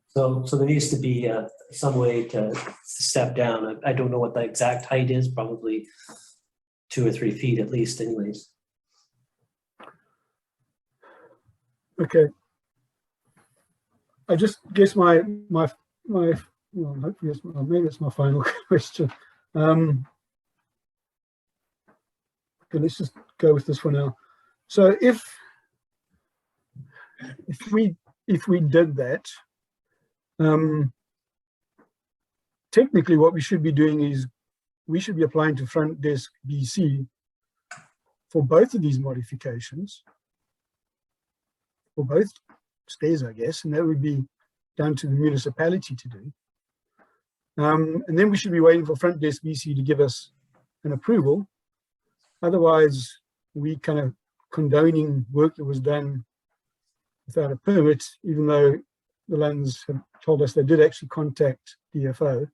So there needs to be some way to step down. I don't know what the exact height is, probably 2 or 3 feet at least anyways. Okay. I just guess my well, hopefully maybe it's my final question. Okay, let's just go with this for now. So if we did that, technically what we should be doing is we should be applying to Front Desk BC for both of these modifications, for both stairs, I guess, and that would be down to the municipality to do. And then we should be waiting for Front Desk BC to give us an approval. Otherwise, we kind of condoning work that was done without a permit, even though the lands have told us they did actually contact DFO.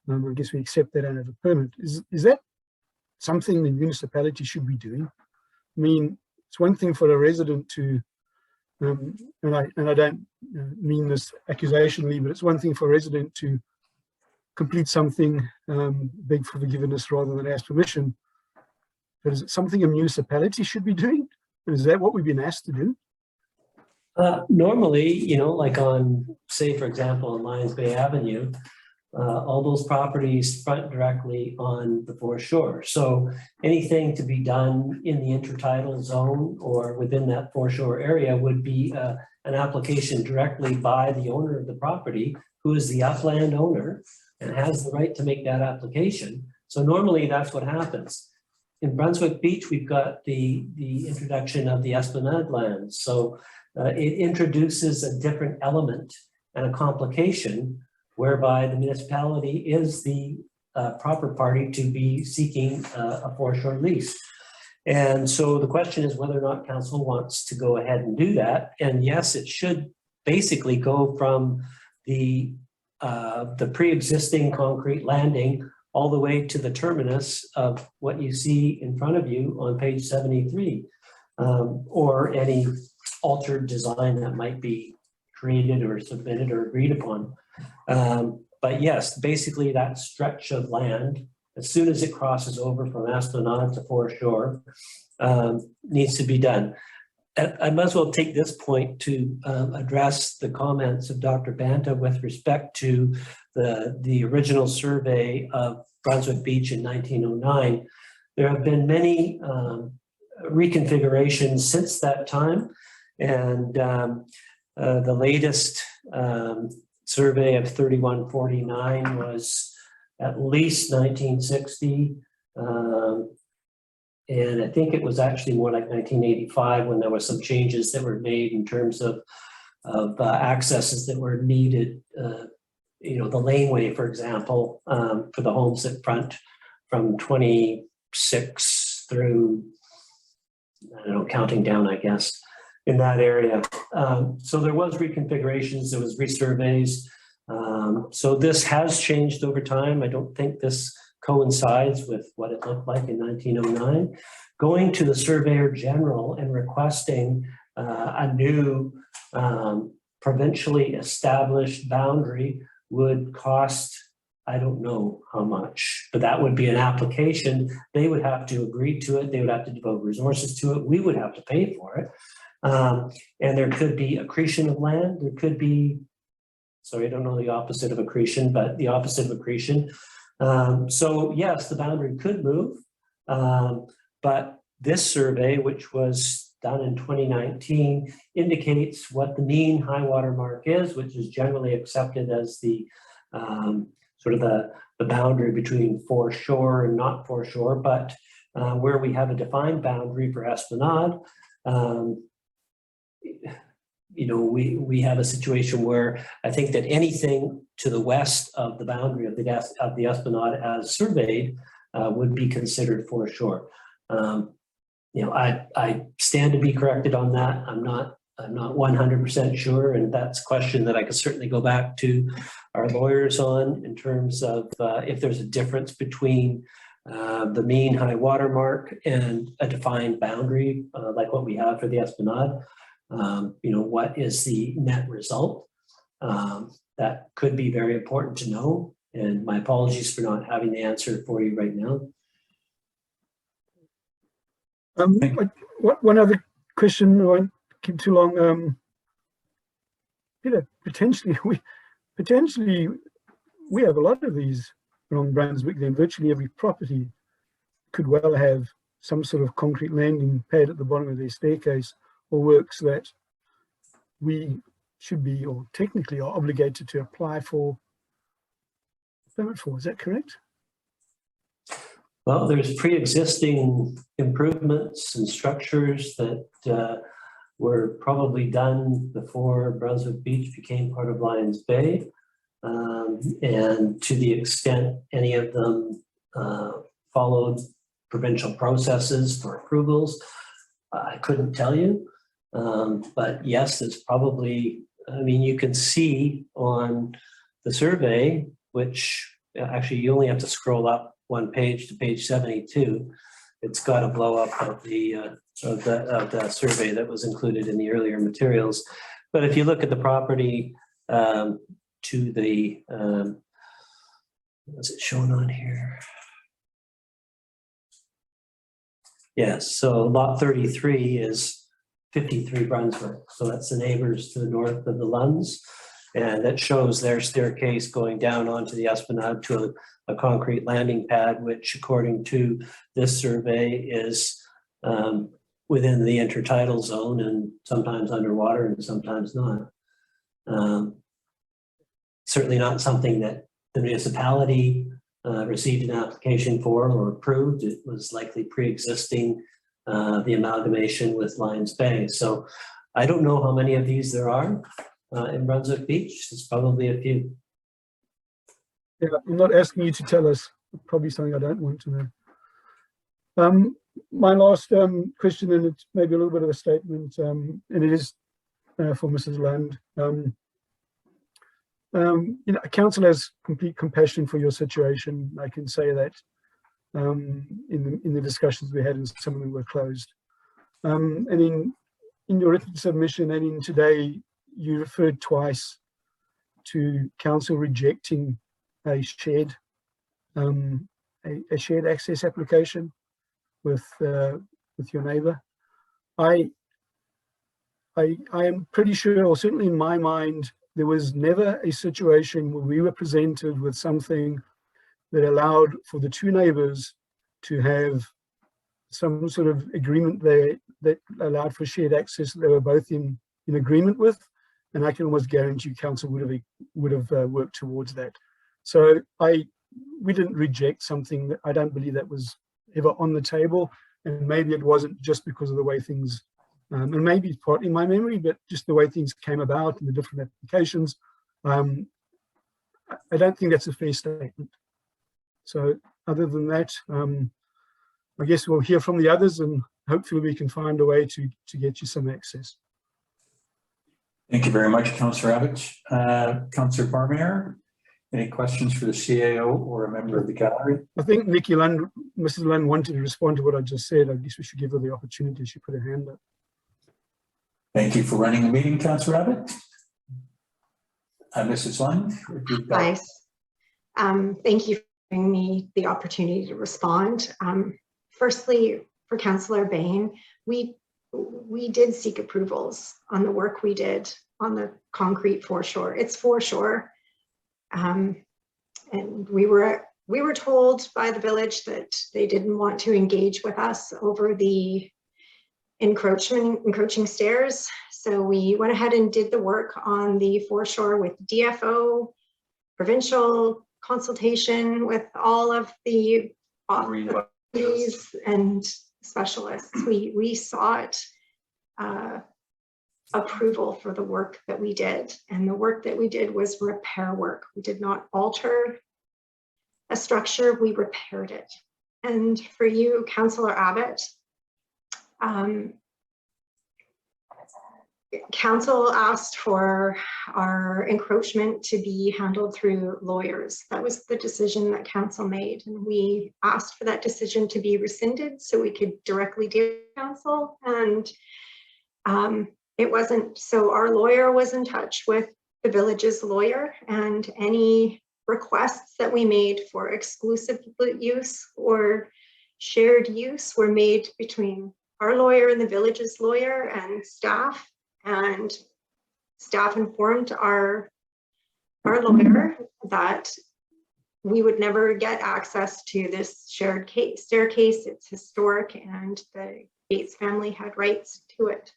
I guess we accept they don't have a permit. Is that something the municipality should be doing? I mean, it's one thing for a resident to, and I don't mean this accusationally, but it's one thing for a resident to complete something, beg for forgiveness rather than ask permission. But is it something a municipality should be doing? And is that what we've been asked to do? Normally, you know, like on, say, for example, on Lions Bay Avenue, all those properties front directly on the foreshore. So anything to be done in the intertidal zone or within that foreshore area would be an application directly by the owner of the property, who is the upland owner and has the right to make that application. So normally that's what happens. In Brunswick Beach, we've got the introduction of the Esplanade lands. So it introduces a different element and a complication whereby the municipality is the proper party to be seeking a foreshore lease. And so the question is whether or not council wants to go ahead and do that. And yes, it should basically go from the pre-existing concrete landing all the way to the terminus of what you see in front of you on page 73, or any altered design that might be created or submitted or agreed upon. But yes, basically that stretch of land, as soon as it crosses over from Esplanade to foreshore, needs to be done. I might as well take this point to address the comments of Dr. Banta with respect to the original survey of Brunswick Beach in 1909. There have been many reconfigurations since that time, and the latest survey of 3149 was at least 1960. And I think it was actually more like 1985 when there were some changes that were made in terms of accesses that were needed. You know, the laneway, for example, for the homes at front from 26 through, I don't know, counting down, I guess, in that area. So there was reconfigurations, there was resurveys. So this has changed over time. I don't think this coincides with what it looked like in 1909. Going to the Surveyor General and requesting a new provincially established boundary would cost, I don't know how much, but that would be an application. They would have to agree to it. They would have to devote resources to it. We would have to pay for it. And there could be accretion of land. There could be, sorry, I don't know the opposite of accretion, but the opposite of accretion. So yes, the boundary could move, but this survey, which was done in 2019, indicates what the mean high water mark is, which is generally accepted as the sort of the boundary between foreshore and not foreshore, but where we have a defined boundary for Esplanade, you know, we have a situation where I think that anything to the west of the boundary of the Esplanade as surveyed would be considered foreshore. You know, I stand to be corrected on that. I'm not 100% sure, and that's a question that I could certainly go back to our lawyers on in terms of if there's a difference between the mean high water mark and a defined boundary like what we have for the Esplanade. You know, what is the net result? That could be very important to know, and my apologies for not having the answer for you right now. One other question, I won't keep too long. Potentially we have a lot of these along Brunswick. Then virtually every property could well have some sort of concrete landing pad at the bottom of their staircase, or works that we should be, or technically are obligated to apply for permit for. Is that correct? Well, there's pre-existing improvements and structures that were probably done before Brunswick Beach became part of Lions Bay. And to the extent any of them followed provincial processes for approvals, I couldn't tell you. But yes, it's probably, I mean, you can see on the survey, which actually you only have to scroll up one page to page 72. It's got a blow up of the survey that was included in the earlier materials. But if you look at the property to the, what's it shown on here? Yes, so lot 33 is 53 Brunswick. So that's the neighbors to the north of the Lunds. And that shows their staircase going down onto the esplanade to a concrete landing pad, which according to this survey is within the intertidal zone and sometimes underwater and sometimes not. Certainly not something that the municipality received an application for or approved. It was likely pre-existing the amalgamation with Lions Bay. So I don't know how many of these there are in Brunswick Beach. It's probably a few. Yeah, I'm not asking you to tell us, probably something I don't want to know. My last question, and it's maybe a little bit of a statement, and it is for Mrs. Lund. You know, council has complete compassion for your situation. I can say that in the discussions we had, and some of them were closed. And in your written submission and in today, you referred twice to council rejecting a shared access application with your neighbour. I am pretty sure, or certainly in my mind, there was never a situation where we were presented with something that allowed for the two neighbours to have some sort of agreement there that allowed for shared access that they were both in agreement with. And I can almost guarantee council would have worked towards that. So we didn't reject something that I don't believe that was ever on the table. And maybe it wasn't just because of the way things, and maybe it's partly my memory, but just the way things came about and the different applications. I don't think that's a fair statement. So other than that, I guess we'll hear from the others and hopefully we can find a way to get you some access. Thank you very much, Councillor Abbott. Councillor Barmere, any questions for the CAO or a member of the gallery? I think Nikki Lund, Mrs. Lund wanted to respond to what I just said. I guess we should give her the opportunity. She put her hand up. Thank you for running the meeting, Councillor Abbott. Mrs. Lund. Hi. Thank you for giving me the opportunity to respond. Firstly, for Councillor Bain, we did seek approvals on the work we did on the concrete foreshore. It's foreshore, and we were told by the village that they didn't want to engage with us over the encroaching stairs. So we went ahead and did the work on the foreshore with DFO, provincial consultation with all of the authorities and specialists. We sought approval for the work that we did, and the work that we did was repair work. We did not alter a structure, we repaired it. And for you, Councillor Abbott, council asked for our encroachment to be handled through lawyers. That was the decision that council made, and we asked for that decision to be rescinded so we could directly deal with council, and it wasn't. So our lawyer was in touch with the village's lawyer, and any requests that we made for exclusive use or shared use were made between our lawyer and the village's lawyer and staff informed our lawyer that we would never get access to this shared staircase. It's historic and the Gates family had rights to it.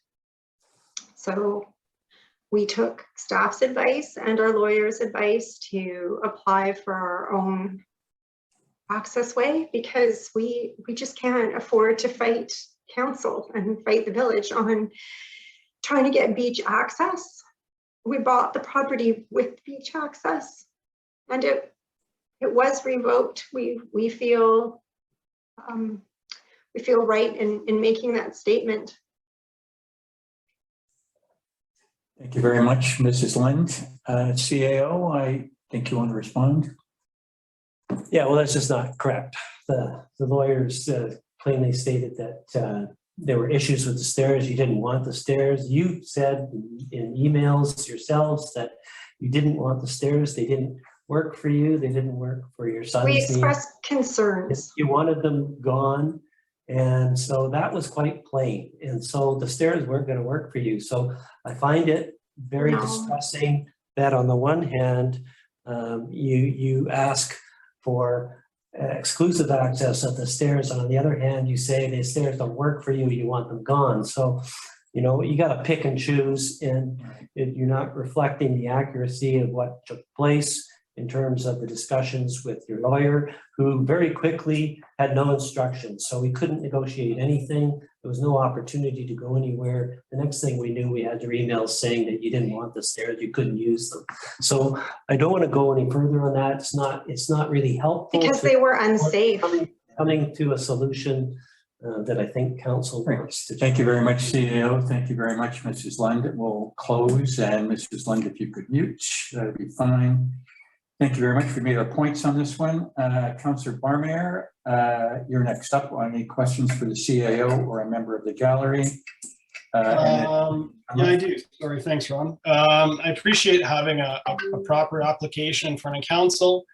So we took staff's advice and our lawyer's advice to apply for our own access way, because we just can't afford to fight council and fight the village on trying to get beach access. We bought the property with beach access and it was revoked. We feel right in making that statement. Thank you very much, Mrs. Lind. CAO, I think you want to respond. Yeah, well, that's just not correct. The lawyers plainly stated that there were issues with the stairs. You didn't want the stairs. You said in emails yourselves that you didn't want the stairs. They didn't work for you. They didn't work for your son's We needs. expressed concerns. You wanted them gone. And so that was quite plain. And so the stairs weren't going to work for you. So I find it very distressing that on the one hand, you ask for exclusive access of the stairs, and on the other hand, you say the stairs don't work for you, you want them gone. So, you know, you got to pick and choose, and you're not reflecting the accuracy of what took place in terms of the discussions with your lawyer, who very quickly had no instructions. So we couldn't negotiate anything. There was no opportunity to go anywhere. The next thing we knew, we had your emails saying that you didn't want the stairs, you couldn't use them. So I don't want to go any further on that. It's not really helpful. Because they were unsafe. Coming to a solution that I think council wants to. Thank you very much, CEO. Thank you very much, Mrs. Lind. We'll close, and Mrs. Lind, if you could mute, that'd be fine. Thank you very much. We made our points on this one. Councillor Barmayer, you're next up. Any questions for the CAO or a member of the gallery? Yeah, I do. Sorry, thanks, Ron. I appreciate having a proper application in front of council.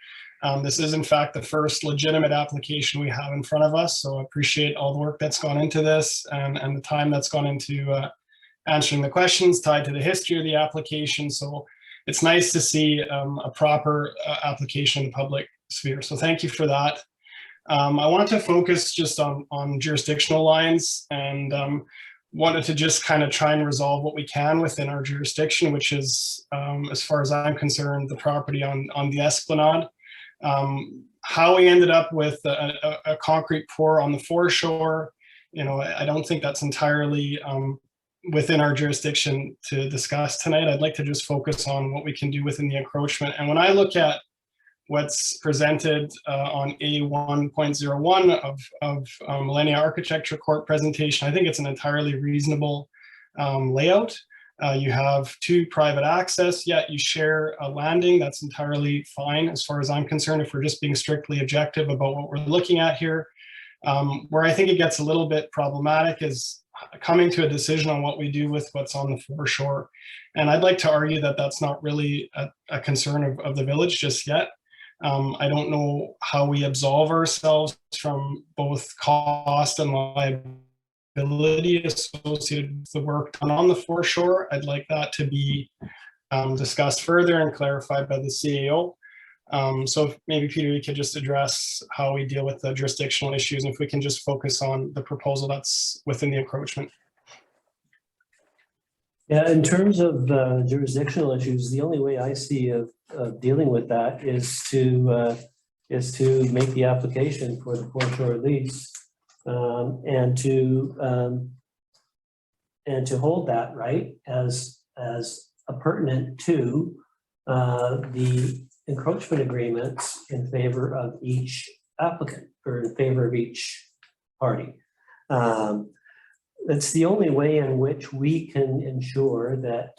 This is, in fact, the first legitimate application we have in front of us. So I appreciate all the work that's gone into this and the time that's gone into answering the questions tied to the history of the application. So it's nice to see a proper application in the public sphere. So thank you for that. I wanted to focus just on jurisdictional lines and wanted to just kind of try and resolve what we can within our jurisdiction, which is, as far as I'm concerned, the property on the Esplanade. How we ended up with a concrete pour on the foreshore, you know, I don't think that's entirely within our jurisdiction to discuss tonight. I'd like to just focus on what we can do within the encroachment. And when I look at what's presented on A1.01 of Millennia Architecture Court presentation, I think it's an entirely reasonable layout. You have two private access, yet you share a landing. That's entirely fine as far as I'm concerned, if we're just being strictly objective about what we're looking at here. Where I think it gets a little bit problematic is coming to a decision on what we do with what's on the foreshore. And I'd like to argue that that's not really a concern of the village just yet. I don't know how we absolve ourselves from both cost and liability associated with the work done on the foreshore. I'd like that to be discussed further and clarified by the CAO. So if maybe Peter, you could just address how we deal with the jurisdictional issues, and if we can just focus on the proposal that's within the encroachment. Yeah, in terms of jurisdictional issues, the only way I see of dealing with that is to make the application for the foreshore lease and to hold that right as appurtenant to the encroachment agreements in favor of each applicant or in favor of each party. That's the only way in which we can ensure that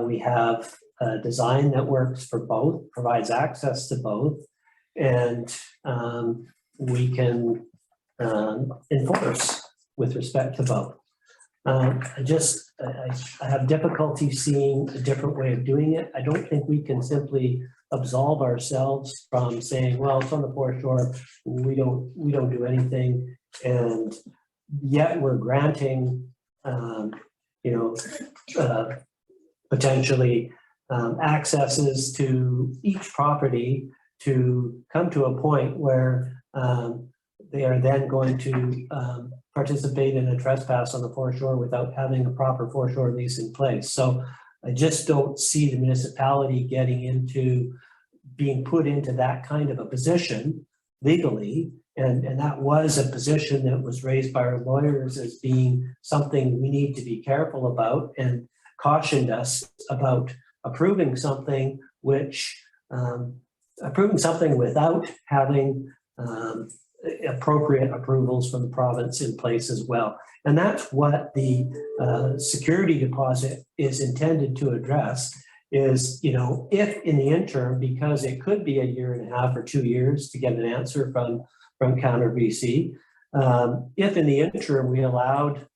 we have a design that works for both, provides access to both, and we can enforce with respect to both. I have difficulty seeing a different way of doing it. I don't think we can simply absolve ourselves from saying, well, it's on the foreshore, we don't do anything, and yet we're granting, potentially accesses to each property to come to a point where they are then going to participate in a trespass on the foreshore without having a proper foreshore lease in place. So I just don't see the municipality getting into being put into that kind of a position legally. And that was a position that was raised by our lawyers as being something we need to be careful about, and cautioned us about approving something without having appropriate approvals from the province in place as well. And that's what the security deposit is intended to address, is, if in the interim, because it could be a year and a half or 2 years to get an answer from Counter BC, if in the interim we allowed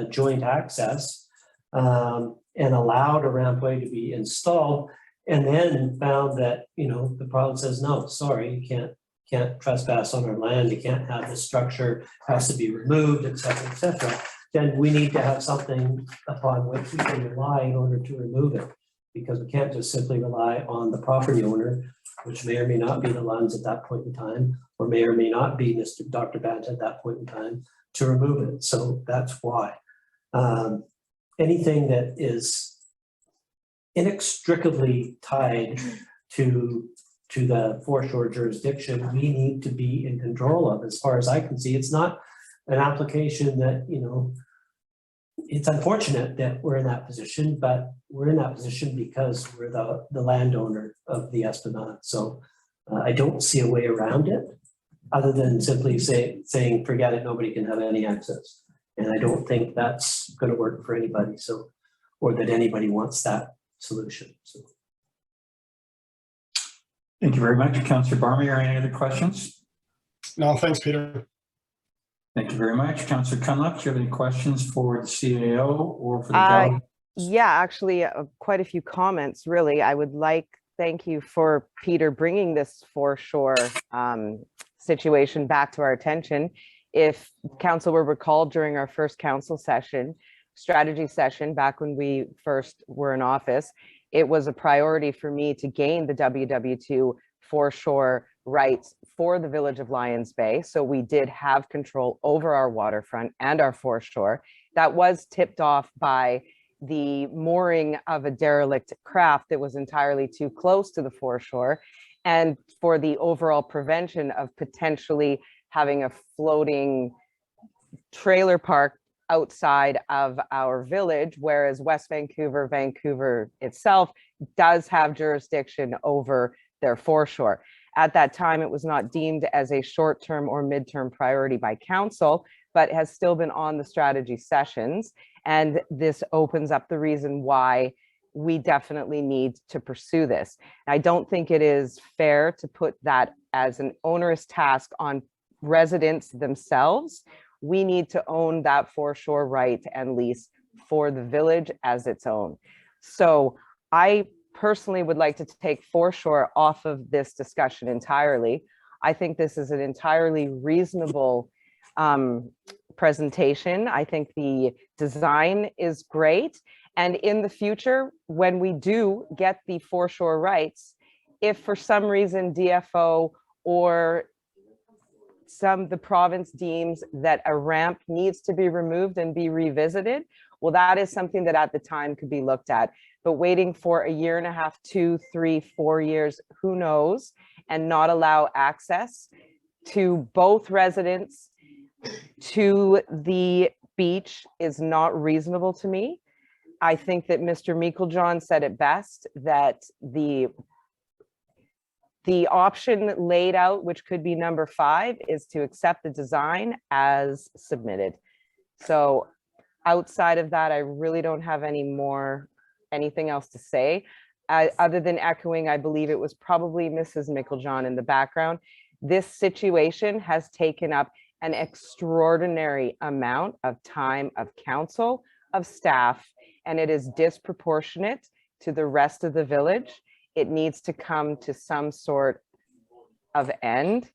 joint access and allowed a rampway to be installed, and then found that, the province says, no, sorry, you can't trespass on our land, you can't have this structure, has to be removed, et cetera, then we need to have something upon which we can rely in order to remove it. Because we can't just simply rely on the property owner, which may or may not be the Lunds at that point in time, or may or may not be Mr. Dr. Bant at that point in time, to remove it. So that's why. Anything that is inextricably tied to the foreshore jurisdiction, we need to be in control of. As far as I can see, it's not an application that, it's unfortunate that we're in that position, but we're in that position because we're the landowner of the Esplanade. So I don't see a way around it other than simply saying, forget it, nobody can have any access. And I don't think that's going to work for anybody. So, or that anybody wants that solution. So. Thank you very much. Councillor Barmy, are any other questions? No, thanks, Peter. Thank you very much. Councillor Cunliffe, do you have any questions for the CAO or for the delegate? Yeah, actually, quite a few comments, really. I would thank you for Peter bringing this foreshore situation back to our attention. If council will recall, during our first council session, strategy session, back when we first were in office, it was a priority for me to gain the WW2 foreshore rights for the village of Lions Bay. So we did have control over our waterfront and our foreshore. That was tipped off by the mooring of a derelict craft that was entirely too close to the foreshore, and for the overall prevention of potentially having a floating trailer park outside of our village, whereas West Vancouver, Vancouver itself does have jurisdiction over their foreshore. At that time, it was not deemed as a short-term or mid-term priority by council, but has still been on the strategy sessions. And this opens up the reason why we definitely need to pursue this. I don't think it is fair to put that as an onerous task on residents themselves. We need to own that foreshore right and lease for the village as its own. So I personally would like to take foreshore off of this discussion entirely. I think this is an entirely reasonable presentation. I think the design is great. And in the future, when we do get the foreshore rights, if for some reason DFO or the province deems that a ramp needs to be removed and be revisited, well, that is something that at the time could be looked at. But waiting for a year and a half, 2, 3, 4 years, who knows, and not allow access to both residents to the beach is not reasonable to me. I think that Mr. Meiklejohn said it best, that the option laid out, which could be number 5, is to accept the design as submitted. So outside of that, I really don't have anything else to say, other than echoing, I believe it was probably Mrs. Meiklejohn in the background. This situation has taken up an extraordinary amount of time of council, of staff, and it is disproportionate to the rest of the village. It needs to come to some sort of end,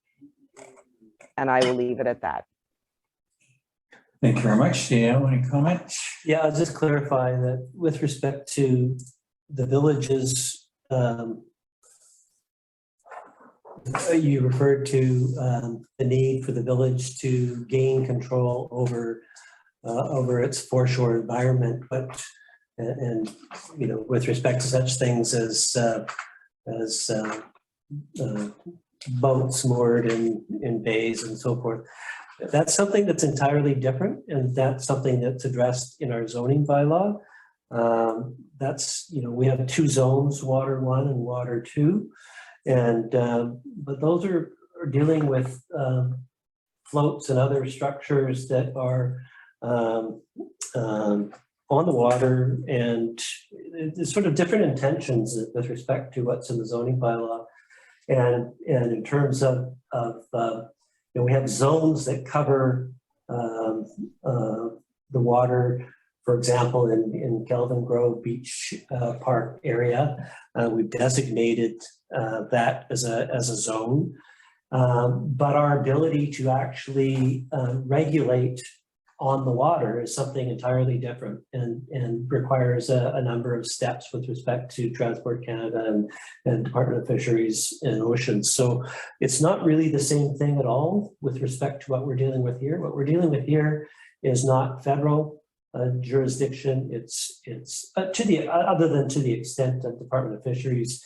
and I will leave it at that. Thank you very much. CAO, any comments? Yeah, I'll just clarify that with respect to the villages, you referred to the need for the village to gain control over its foreshore environment, but and you know, with respect to such things as boats moored in bays and so forth. That's something that's entirely different, and that's something that's addressed in our zoning bylaw. That's, you know, we have two zones, water 1 and water 2, and but those are dealing with floats and other structures that are on the water, and there's sort of different intentions with respect to what's in the zoning bylaw. And in terms of you know, we have zones that cover the water, for example, in Kelvin Grove Beach Park area. We've designated that as a zone, but our ability to actually regulate on the water is something entirely different, and requires a number of steps with respect to Transport Canada and Department of Fisheries and Oceans. So it's not really the same thing at all with respect to what we're dealing with here. What we're dealing with here is not federal jurisdiction. It's to the other than to the extent of Department of Fisheries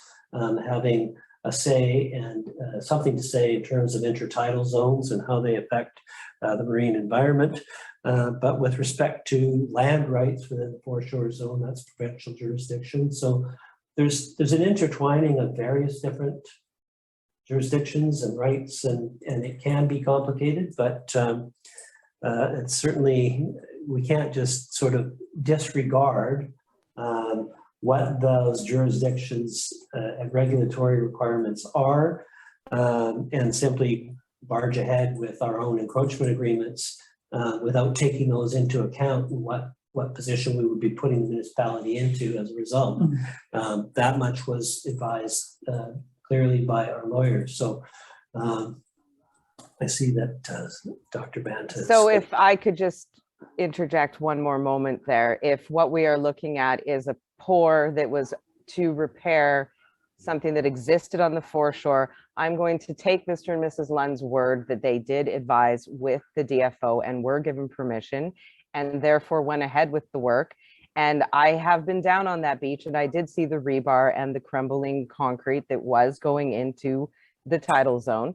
having a say and something to say in terms of intertidal zones and how they affect the marine environment. But with respect to land rights within the foreshore zone, that's provincial jurisdiction. So there's an intertwining of various different jurisdictions and rights, and it can be complicated, but it's certainly, we can't just sort of disregard what those jurisdictions and regulatory requirements are, and simply barge ahead with our own encroachment agreements without taking those into account and what position we would be putting the municipality into as a result. That much was advised clearly by our lawyers. So I see that Dr. Banta. So if I could just interject one more moment there, if what we are looking at is a pour that was to repair something that existed on the foreshore, I'm going to take Mr. and Mrs. Lund's word that they did advise with the DFO and were given permission and therefore went ahead with the work. And I have been down on that beach and I did see the rebar and the crumbling concrete that was going into the tidal zone.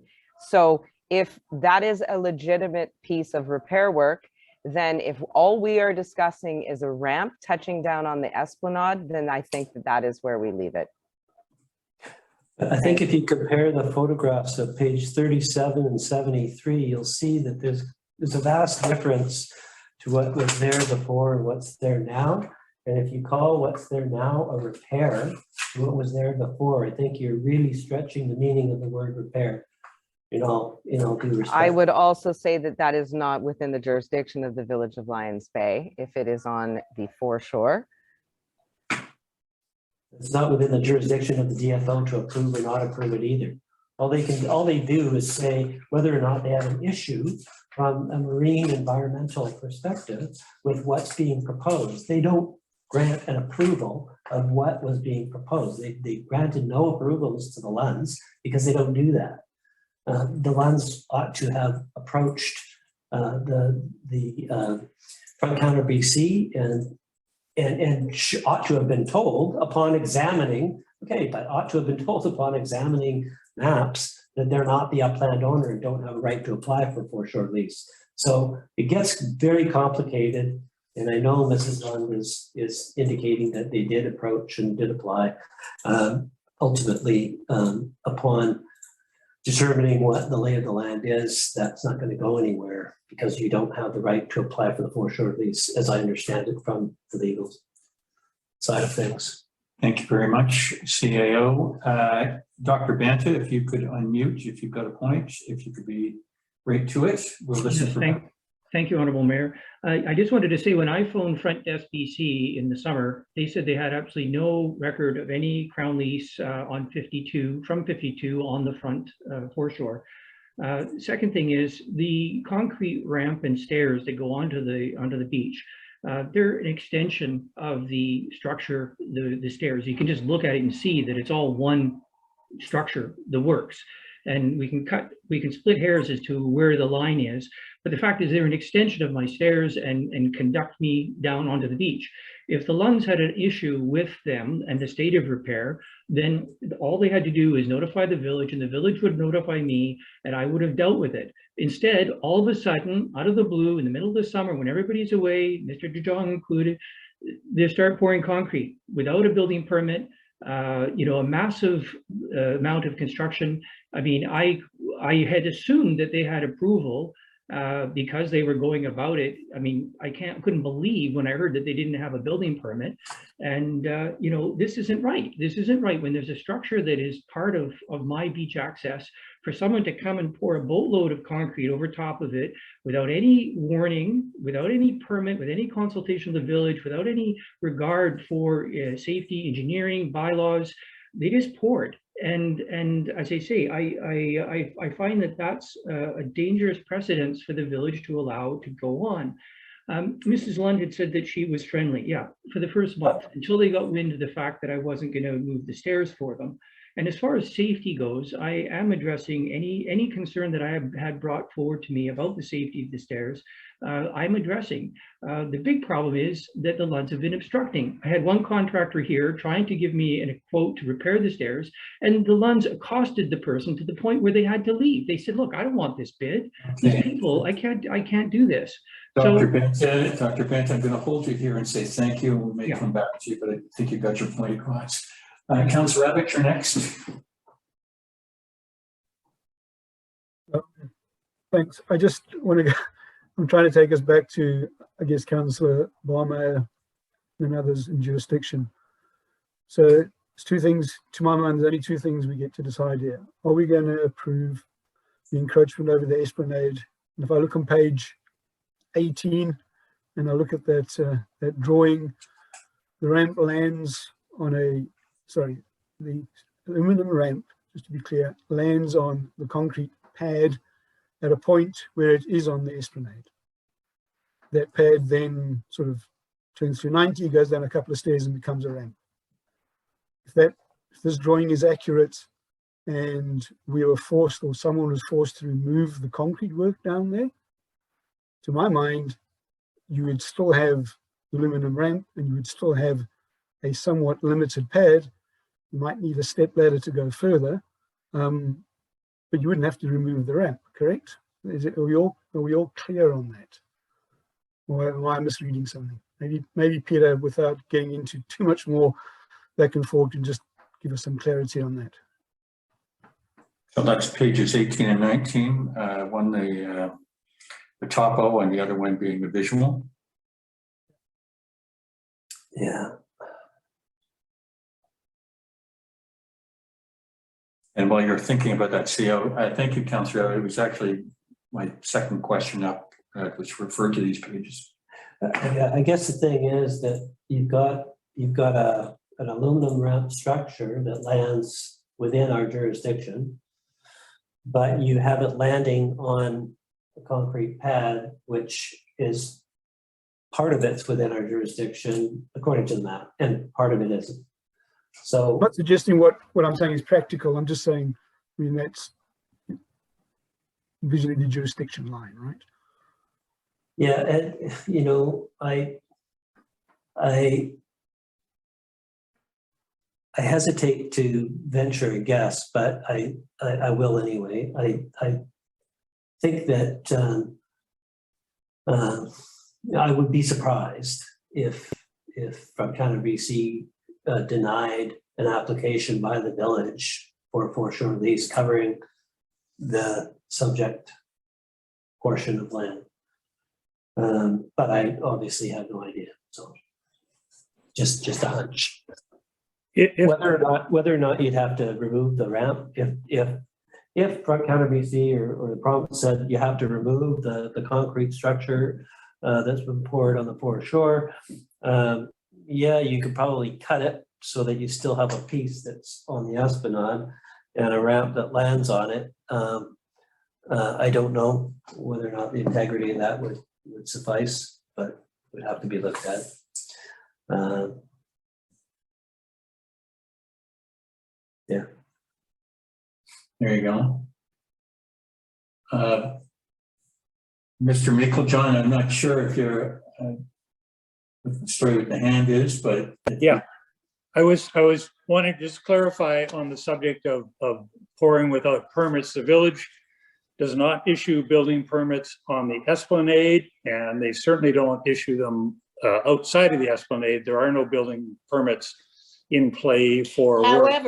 So if that is a legitimate piece of repair work, then if all we are discussing is a ramp touching down on the esplanade, then I think that is where we leave it. I think if you compare the photographs of page 37 and 73, you'll see that there's a vast difference to what was there before and what's there now. And if you call what's there now a repair to what was there before, I think you're really stretching the meaning of the word repair. In all due respect. I would also say that that is not within the jurisdiction of the Village of Lions Bay if it is on the foreshore. It's not within the jurisdiction of the DFO to approve or not approve it either. All they do is say whether or not they have an issue from a marine environmental perspective with what's being proposed. They don't grant an approval of what was being proposed. They granted no approvals to the Lunds because they don't do that. The Lunds ought to have approached the Front Counter BC and ought to have been told upon examining, ought to have been told upon examining maps that they're not the upland owner and don't have a right to apply for a foreshore lease. So it gets very complicated. And I know Mrs. Lund is indicating that they did approach and did apply ultimately upon determining what the lay of the land is. That's not going to go anywhere because you don't have the right to apply for the foreshore lease, as I understand it from the legal side of things. Thank you very much, CAO. Dr. Banta, if you could unmute, if you've got a point, if you could be right to it, we'll listen for that. Thank you, Honorable Mayor. I just wanted to say when I phoned Front Desk BC in the summer, they said they had absolutely no record of any crown lease on 52 on the front foreshore. Second thing is the concrete ramp and stairs that go onto the beach. They're an extension of the structure, the stairs. You can just look at it and see that it's all one structure, the works. And we can split hairs as to where the line is, but the fact is they're an extension of my stairs and conduct me down onto the beach. If the Lunds had an issue with them and the state of repair, then all they had to do is notify the village, and the village would notify me, and I would have dealt with it. Instead, all of a sudden, out of the blue, in the middle of the summer, when everybody's away, Mr. DeJong included, they start pouring concrete without a building permit. A massive amount of construction. I mean, I had assumed that they had approval because they were going about it. I mean, I couldn't believe when I heard that they didn't have a building permit. And, this isn't right. This isn't right when there's a structure that is part of my beach access, for someone to come and pour a boatload of concrete over top of it without any warning, without any permit, with any consultation with the village, without any regard for safety, engineering, bylaws. They just poured. And as I say, I find that that's a dangerous precedence for the village to allow to go on. Mrs. Lund had said that she was friendly, yeah, for the first month, until they got wind of the fact that I wasn't going to move the stairs for them. And as far as safety goes, I am addressing any concern that I have had brought forward to me about the safety of the stairs. I'm addressing. The big problem is that the Lunds have been obstructing. I had one contractor here trying to give me a quote to repair the stairs, and the Lunds accosted the person to the point where they had to leave. They said, "Look, I don't want this bid. These people, I can't do this." Dr. Bent, I'm going to hold you here and say thank you. We may come back to you, but I think you got your point across. Councillor Abbott, you're next. Thanks. I just want to I'm trying to take us back to, I guess, Councillor Barmeyer and others in jurisdiction. So it's two things, to my mind, there's only two things we get to decide here. Are we going to approve the encroachment over the esplanade? And if I look on page 18 and I look at that drawing, the ramp lands on the aluminum ramp, just to be clear, lands on the concrete pad at a point where it is on the esplanade. That pad then sort of turns through 90, goes down a couple of stairs and becomes a ramp. If this drawing is accurate and we were forced, or someone was forced to remove the concrete work down there, to my mind, you would still have the aluminum ramp and you would still have a somewhat limited pad. You might need a step ladder to go further, but you wouldn't have to remove the ramp, correct? Are we all clear on that? Or am I misreading something? Maybe Peter, without getting into too much more back and forth, can just give us some clarity on that. So that's pages 18 and 19, one the topo and the other one being the visual. Yeah. And while you're thinking about that, thank you, Councillor. It was actually my second question up, which referred to these pages. I guess the thing is that you've got an aluminum ramp structure that lands within our jurisdiction, but you have it landing on a concrete pad, which is part of it's within our jurisdiction, according to the map, and part of it isn't. So I'm not suggesting what I'm saying is practical. I'm just saying, I mean, that's visually the jurisdiction line, right? yeah, and I hesitate to venture a guess, but I will anyway. I think that I would be surprised if Front County BC denied an application by the village for a foreshore lease covering the subject portion of land. But I obviously have no idea. So just a hunch. Whether or not you'd have to remove the ramp, if Front County BC or the province said you have to remove the concrete structure that's been poured on the foreshore, yeah, you could probably cut it so that you still have a piece that's on the esplanade and a ramp that lands on it. I don't know whether or not the integrity of that would suffice, but it would have to be looked at. Yeah. There you go. Mr. Meiklejohn, I'm not sure if you're what the story with the hand is, but Yeah, I was wanting to just clarify on the subject of pouring without permits. The village does not issue building permits on the Esplanade, and they certainly don't issue them outside of the Esplanade. There are no building permits in play for work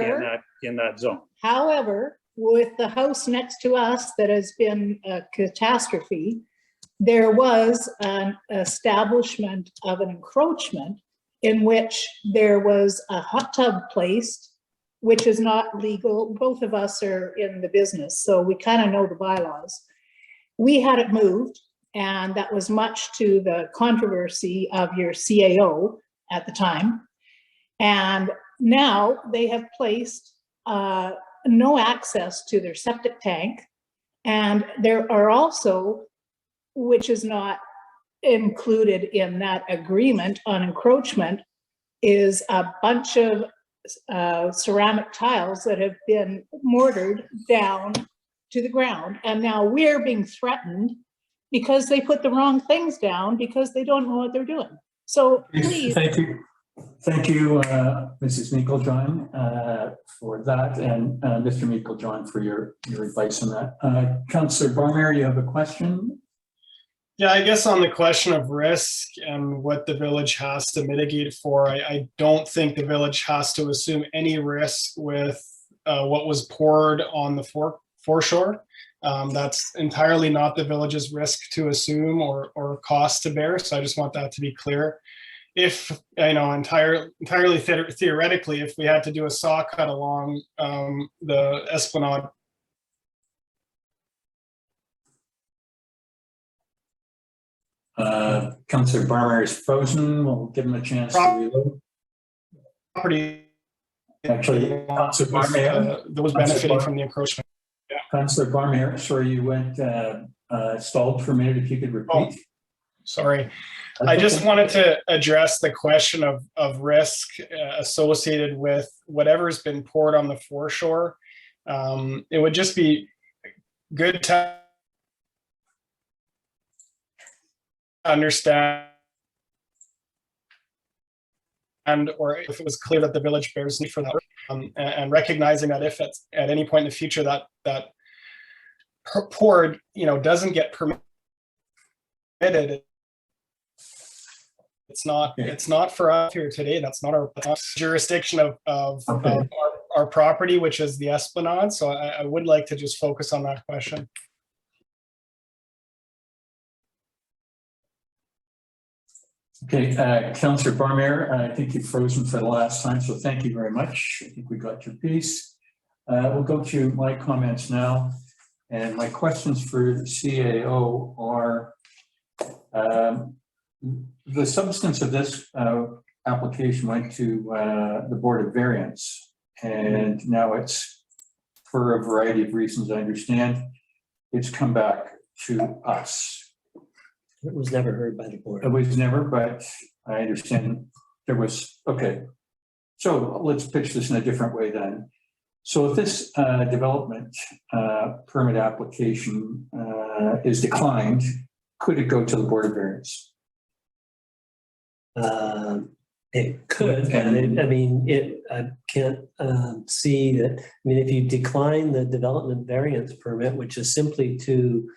in that zone. However, with the house next to us that has been a catastrophe, there was an establishment of an encroachment in which there was a hot tub placed, which is not legal. Both of us are in the business, so we kind of know the bylaws. We had it moved, and that was much to the controversy of your CAO at the time. And now they have placed no access to their septic tank. And there are also, which is not included in that agreement on encroachment, is a bunch of ceramic tiles that have been mortared down to the ground. And now we're being threatened because they put the wrong things down because they don't know what they're doing. So please. Thank you. Thank you, Mrs. Meiklejohn, for that, and Mr. Meiklejohn for your advice on that. Councillor Barmer, you have a question? Yeah, I guess on the question of risk and what the village has to mitigate for, I don't think the village has to assume any risk with what was poured on the foreshore. That's entirely not the village's risk to assume or cost to bear. So I just want that to be clear. If, you know, entirely theoretically, if we had to do a saw cut along the Esplanade. Councillor Barmer is frozen. We'll give him a chance to reload. Property. Actually, Councillor Barmer. That was benefiting from the encroachment. Yeah. Councillor Barmer, sorry, you went stalled for a minute. If you could repeat. Oh, sorry. I just wanted to address the question of risk associated with whatever's been poured on the foreshore. It would just be good to understand, or if it was clear that the village bears need for that, and recognizing that if it's at any point in the future that poured, you know, doesn't get permitted, it's not for us here today. That's not our jurisdiction of our property, which is the Esplanade. So I would like to just focus on that question. Okay, Councillor Barmer, I think you've frozen for the last time, so thank you very much. I think we got your piece. We'll go to my comments now, and my questions for the CAO are, the substance of this application went to the Board of Variance, and now it's, for a variety of reasons I understand, it's come back to us. It was never heard by the board. It was never, but I understand there was, okay. So let's pitch this in a different way then. So if this development permit application is declined, could it go to the Board of Variance? It could, and I can't see that. I mean, if you decline the development variance permit, which is simply to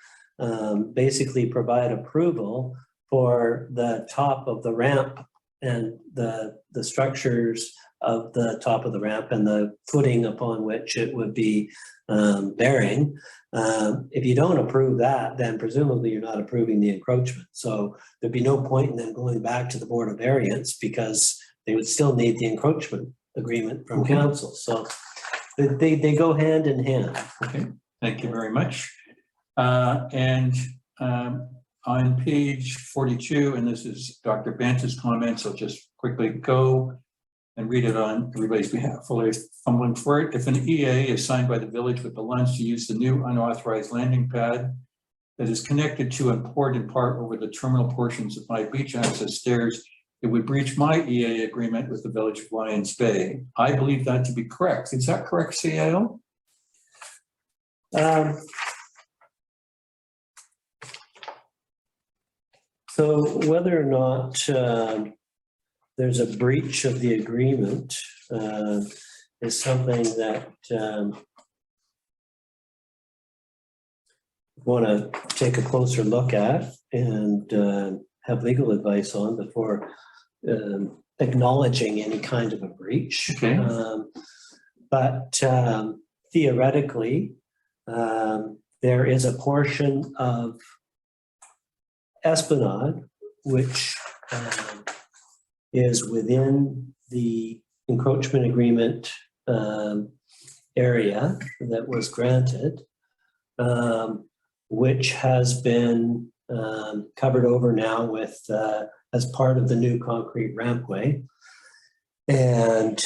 basically provide approval for the top of the ramp and the structures of the top of the ramp and the footing upon which it would be bearing. If you don't approve that, then presumably you're not approving the encroachment. So there'd be no point in them going back to the Board of Variance because they would still need the encroachment agreement from council. So they go hand in hand. Okay, thank you very much. And on page 42, and this is Dr. Banta's comments, I'll just quickly go. and read it on everybody's behalf, fully fumbling for it. If an EA is signed by the village with the lunch to use the new unauthorized landing pad that is connected to and poured in part over the terminal portions of my beach access stairs, it would breach my EA agreement with the village of Lions Bay. I believe that to be correct. Is that correct, CAO? So whether or not there's a breach of the agreement is something that want to take a closer look at and have legal advice on before acknowledging any kind of a breach. Okay. But theoretically, there is a portion of Esplanade which is within the encroachment agreement area that was granted, which has been covered over now with as part of the new concrete rampway. And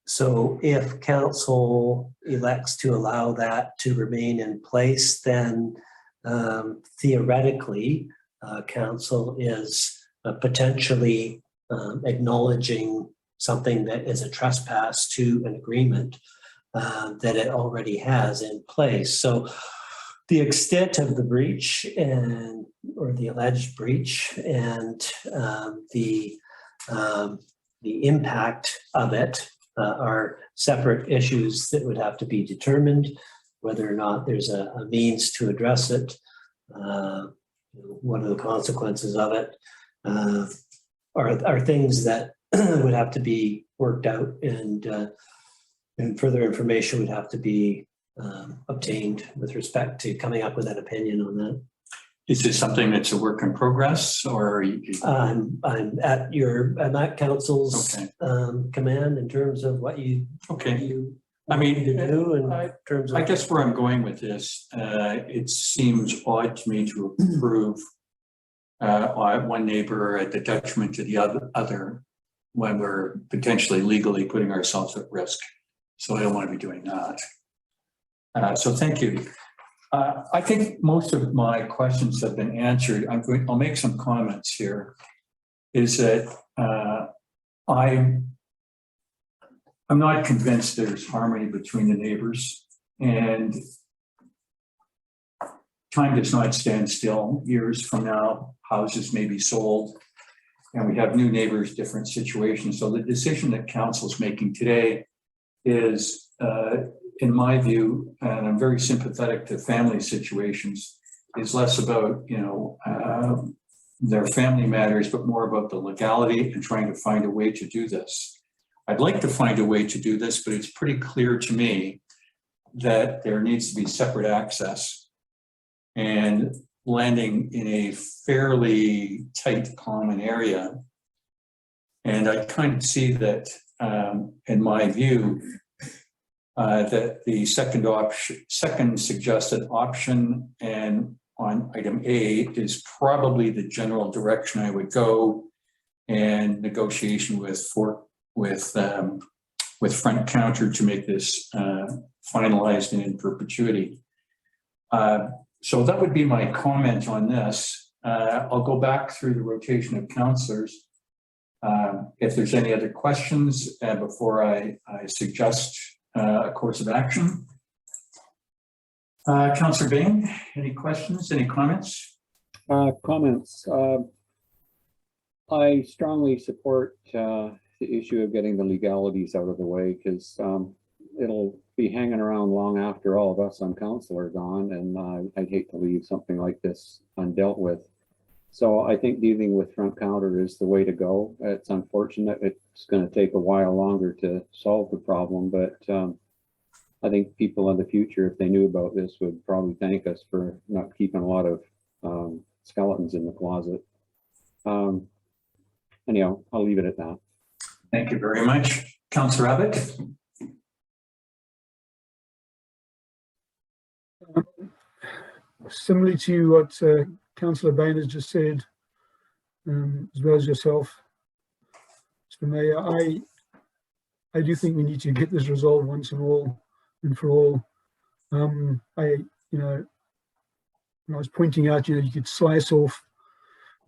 so if council elects to allow that to remain in place, then theoretically, council is potentially acknowledging something that is a trespass to an agreement that it already has in place. So the extent of the breach and or the alleged breach and the impact of it are separate issues that would have to be determined. Whether or not there's a means to address it, what are the consequences of it, are things that would have to be worked out, and further information would have to be obtained with respect to coming up with an opinion on that. Is this something that's a work in progress, or are you? I'm at council's command in terms of what you I mean, to do in terms of. I guess where I'm going with this, it seems odd to me to approve one neighbor at the detriment to the other when we're potentially legally putting ourselves at risk. So I don't want to be doing that. So thank you. I think most of my questions have been answered. I'll make some comments here. Is that I'm not convinced there's harmony between the neighbors, and time does not stand still. Years from now, houses may be sold and we have new neighbors, different situations. So the decision that council's making today is, in my view, and I'm very sympathetic to family situations, is less about, their family matters, but more about the legality and trying to find a way to do this. I'd like to find a way to do this, but it's pretty clear to me that there needs to be separate access and landing in a fairly tight common area. And I kind of see that, in my view, that the second suggested option and on item A is probably the general direction I would go, and negotiation with front counter to make this finalized and in perpetuity. So that would be my comment on this. I'll go back through the rotation of councillors. If there's any other questions before I suggest a course of action. Councillor Bain, any questions, any comments? Comments. I strongly support the issue of getting the legalities out of the way, because it'll be hanging around long after all of us on council are gone, and I'd hate to leave something like this undealt with. So I think dealing with front counter is the way to go. It's unfortunate it's going to take a while longer to solve the problem, but I think people in the future, if they knew about this, would probably thank us for not keeping a lot of skeletons in the closet. Anyhow, I'll leave it at that. Thank you very much. Councillor Abbott. Similarly to what Councillor Bain has just said, as well as yourself, Mr. Mayor, I do think we need to get this resolved once and for all. When I was pointing out, you could slice off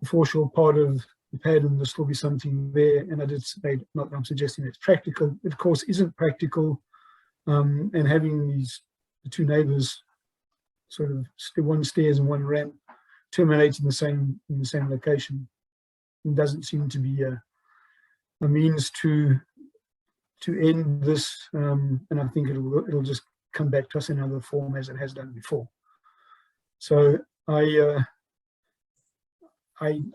the foreshore part of the pad and there'll still be something there. And I did say, not that I'm suggesting it's practical, it of course isn't practical. And having the two neighbours sort of one stairs and one ramp terminate in the same location, it doesn't seem to be a means to end this. And I think it'll just come back to us in another form as it has done before. So I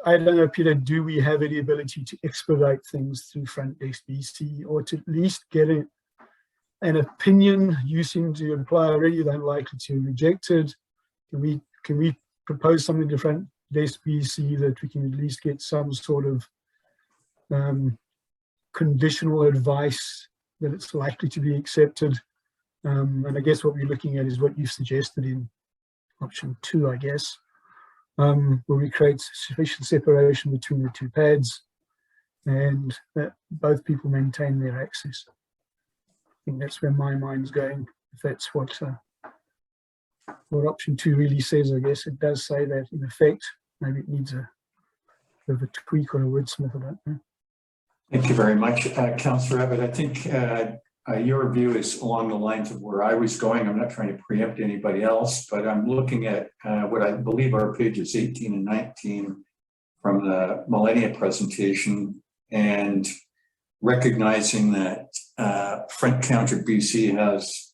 don't know, Peter, do we have any ability to expedite things through Front Desk BC, or to at least get an opinion? You seem to imply already they're likely to reject it. Can we propose something to Front Desk BC that we can at least get some sort of conditional advice that it's likely to be accepted? And I guess what we're looking at is what you've suggested in option 2, I guess, where we create sufficient separation between the two pads and that both people maintain their access. I think that's where my mind's going, if that's what option 2 really says. I guess it does say that in effect. Maybe it needs a bit of a tweak or a wordsmith, I don't know. Thank you very much, Councillor Abbott. I think your view is along the lines of where I was going. I'm not trying to preempt anybody else, but I'm looking at what I believe are pages 18 and 19 from the Millennia presentation, and recognizing that Front Counter BC has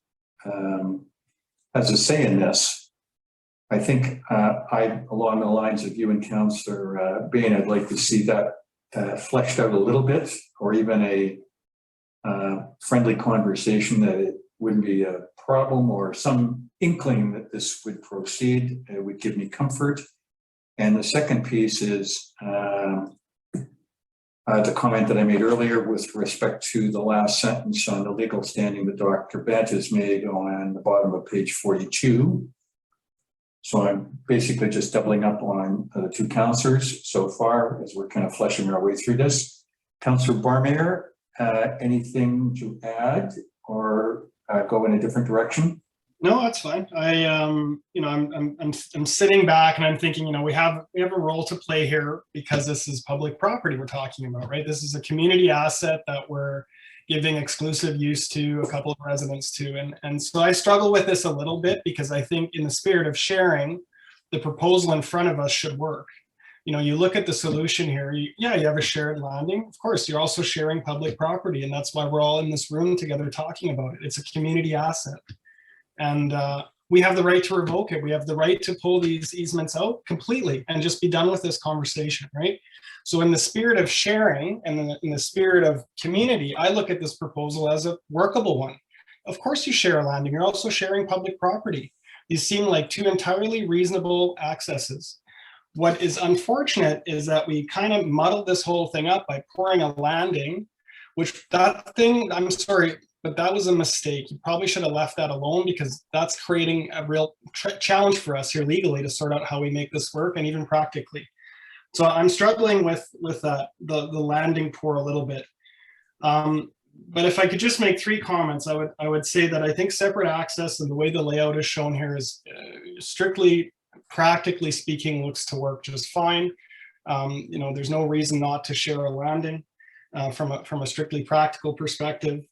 a say in this. I think along the lines of you and Councillor Bain, I'd like to see that fleshed out a little bit, or even a friendly conversation that it wouldn't be a problem, or some inkling that this would proceed. It would give me comfort. And the second piece is the comment that I made earlier with respect to the last sentence on the legal standing that Dr. Bent has made on the bottom of page 42. So I'm basically just doubling up on the two councillors so far as we're kind of fleshing our way through this. Councillor Barmayer, anything to add or go in a different direction? No, that's fine. I'm sitting back and I'm thinking, we have a role to play here, because this is public property we're talking about, right? This is a community asset that we're giving exclusive use to a couple of residents to. And so I struggle with this a little bit, because I think in the spirit of sharing, the proposal in front of us should work. You look at the solution here, you have a shared landing. Of course, you're also sharing public property, and that's why we're all in this room together talking about it. It's a community asset. And we have the right to revoke it. We have the right to pull these easements out completely and just be done with this conversation, right? So in the spirit of sharing and in the spirit of community, I look at this proposal as a workable one. Of course you share a landing, you're also sharing public property. These seem like two entirely reasonable accesses. What is unfortunate is that we kind of muddled this whole thing up by pouring a landing, I'm sorry, but that was a mistake. You probably should have left that alone, because that's creating a real challenge for us here legally to sort out how we make this work, and even practically. So I'm struggling with the landing pour a little bit. But if I could just make 3 comments, I would say that I think separate access and the way the layout is shown here is strictly, practically speaking, looks to work just fine. There's no reason not to share a landing from a strictly practical perspective.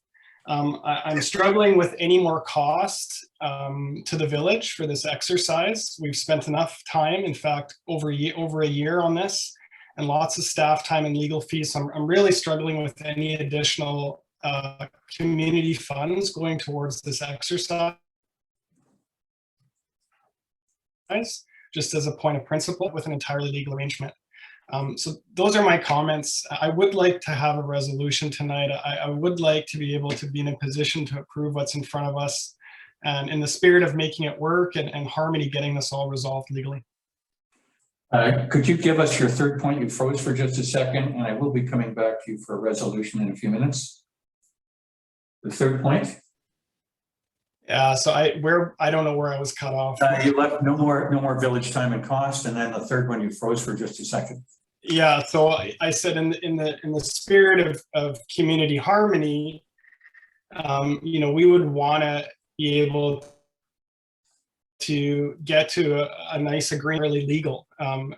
I'm struggling with any more cost to the village for this exercise. We've spent enough time, in fact, over a year on this, and lots of staff time and legal fees. So I'm really struggling with any additional community funds going towards this exercise, just as a point of principle with an entirely legal arrangement. So those are my comments. I would like to have a resolution tonight. I would like to be able to be in a position to approve what's in front of us, and in the spirit of making it work and harmony, getting this all resolved legally. Could you give us your third point? You froze for just a second, and I will be coming back to you for a resolution in a few minutes. The third point? Yeah, so I don't know where I was cut off. You left no more village time and cost, and then the third one you froze for just a second. Yeah, so I said in the spirit of community harmony, we would want to be able to get to a nice agreement, really legal.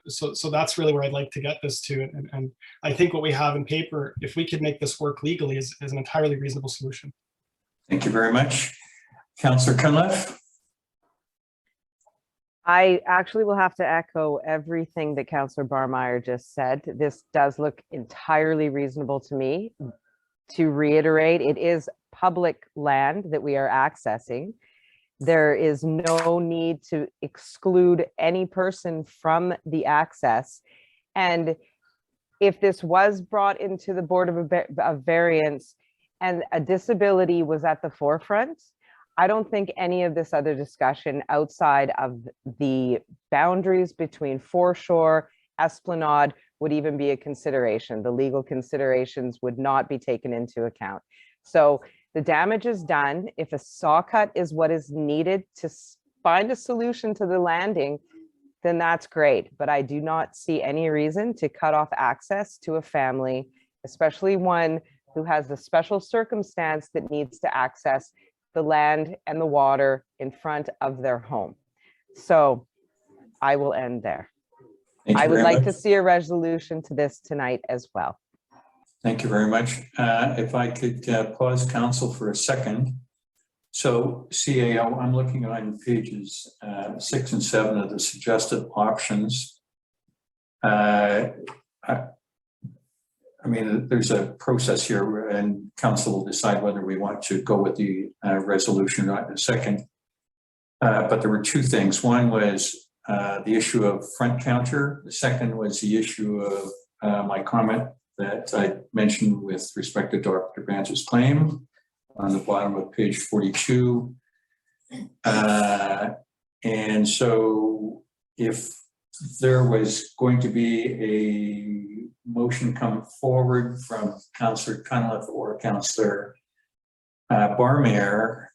So that's really where I'd like to get this to. And I think what we have in paper, if we could make this work legally, is an entirely reasonable solution. Thank you very much. Councillor Cunliffe? I actually will have to echo everything that Councillor Barmeyer just said. This does look entirely reasonable to me. To reiterate, it is public land that we are accessing. There is no need to exclude any person from the access. And if this was brought into the Board of Variance and a disability was at the forefront, I don't think any of this other discussion outside of the boundaries between foreshore, esplanade would even be a consideration. The legal considerations would not be taken into account. So the damage is done. If a saw cut is what is needed to find a solution to the landing, then that's great. But I do not see any reason to cut off access to a family, especially one who has a special circumstance that needs to access the land and the water in front of their home. So I will end there. I would like to see a resolution to this tonight as well. Thank you very much. If I could pause council for a second. So CAO, I'm looking on pages 6 and 7 of the suggested options. I mean, there's a process here and council will decide whether we want to go with the resolution or not in a second. But there were two things. One was the issue of front counter. The second was the issue of my comment that I mentioned with respect to Dr. Vance's claim on the bottom of page 42. And so if there was going to be a motion come forward from Councillor Cunliffe or Councillor Barmeyer,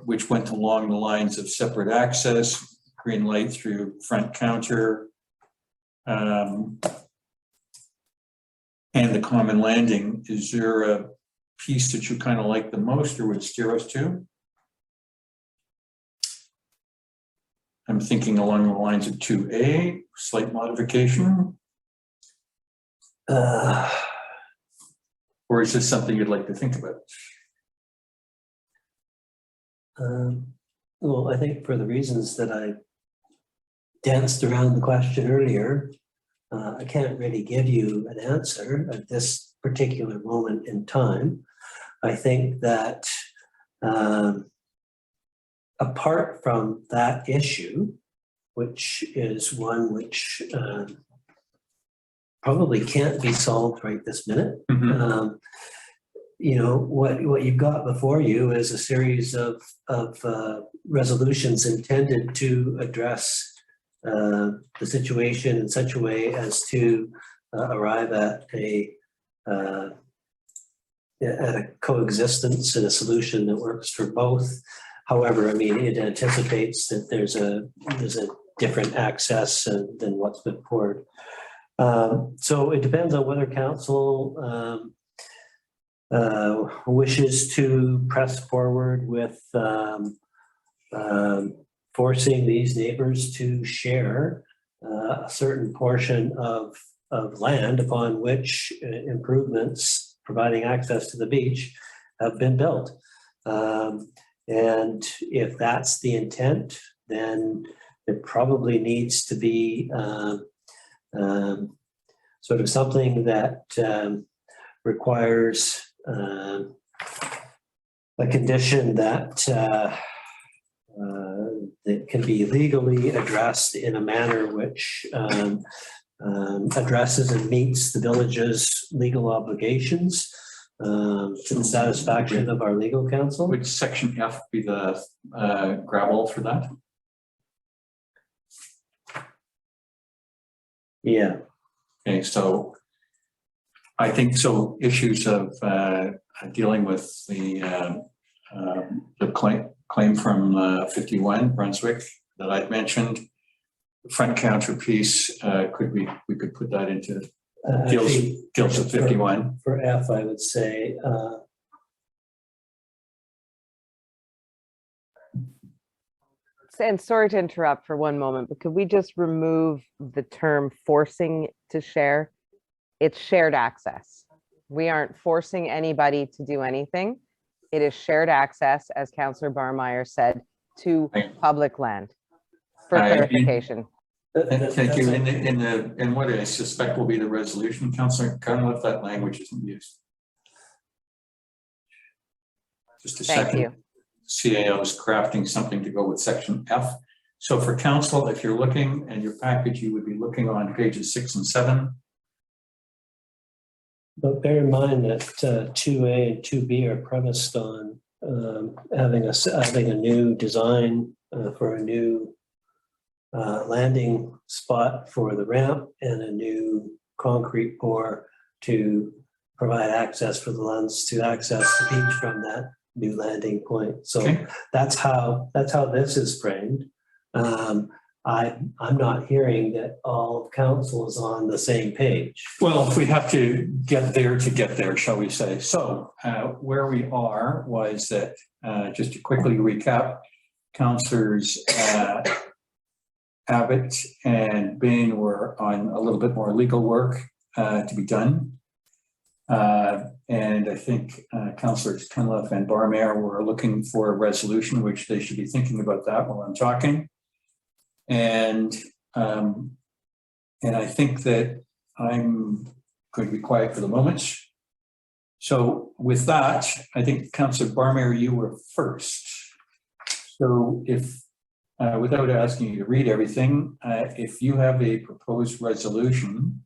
which went along the lines of separate access, green light through front counter, and the common landing, is there a piece that you kind of like the most or would steer us to? I'm thinking along the lines of 2A, slight modification. Or is this something you'd like to think about? Well, I think for the reasons that I danced around the question earlier, I can't really give you an answer at this particular moment in time. I think that apart from that issue, which is one which probably can't be solved right this minute. Mm-hmm. What you've got before you is a series of resolutions intended to address the situation in such a way as to arrive at a coexistence and a solution that works for both. However, I mean, it anticipates that there's a different access than what's been poured. So it depends on whether council wishes to press forward with forcing these neighbors to share a certain portion of land upon which improvements providing access to the beach have been built. And if that's the intent, then it probably needs to be sort of something that requires a condition that that can be legally addressed in a manner which addresses and meets the village's legal obligations to the satisfaction of our legal counsel. Would section F be the gravel for that? Yeah. Okay, so I think so. Issues of dealing with the claim from 51 Brunswick that I've mentioned, the front counter piece, we could put that into deals with 51. For F, I would say And sorry to interrupt for one moment, but could we just remove the term forcing to share? It's shared access. We aren't forcing anybody to do anything. It is shared access, as Councillor Barmeyer said, to public land for clarification. Thank you. In what I suspect will be the resolution, Councillor Cunliffe, that language isn't used. Just a second. You. CAO is crafting something to go with section F. So for council, if you're looking at your package, you would be looking on pages 6 and 7. But bear in mind that 2A and 2B are premised on having a new design for a new landing spot for the ramp and a new concrete pour to provide access for the lands to access the beach from that new landing point. So Okay. that's how this is framed. I'm not hearing that all of council is on the same page. Well, if we have to get there, shall we say. So where we are was that, just to quickly recap, Councillors Abbott and Bain were on a little bit more legal work to be done. And I think Councillors Cunliffe and Barmeyer were looking for a resolution, which they should be thinking about that while I'm talking. And I think that I'm going to be quiet for the moment. So with that, I think Councillor Barmeyer, you were first. So if, without asking you to read everything, if you have a proposed resolution,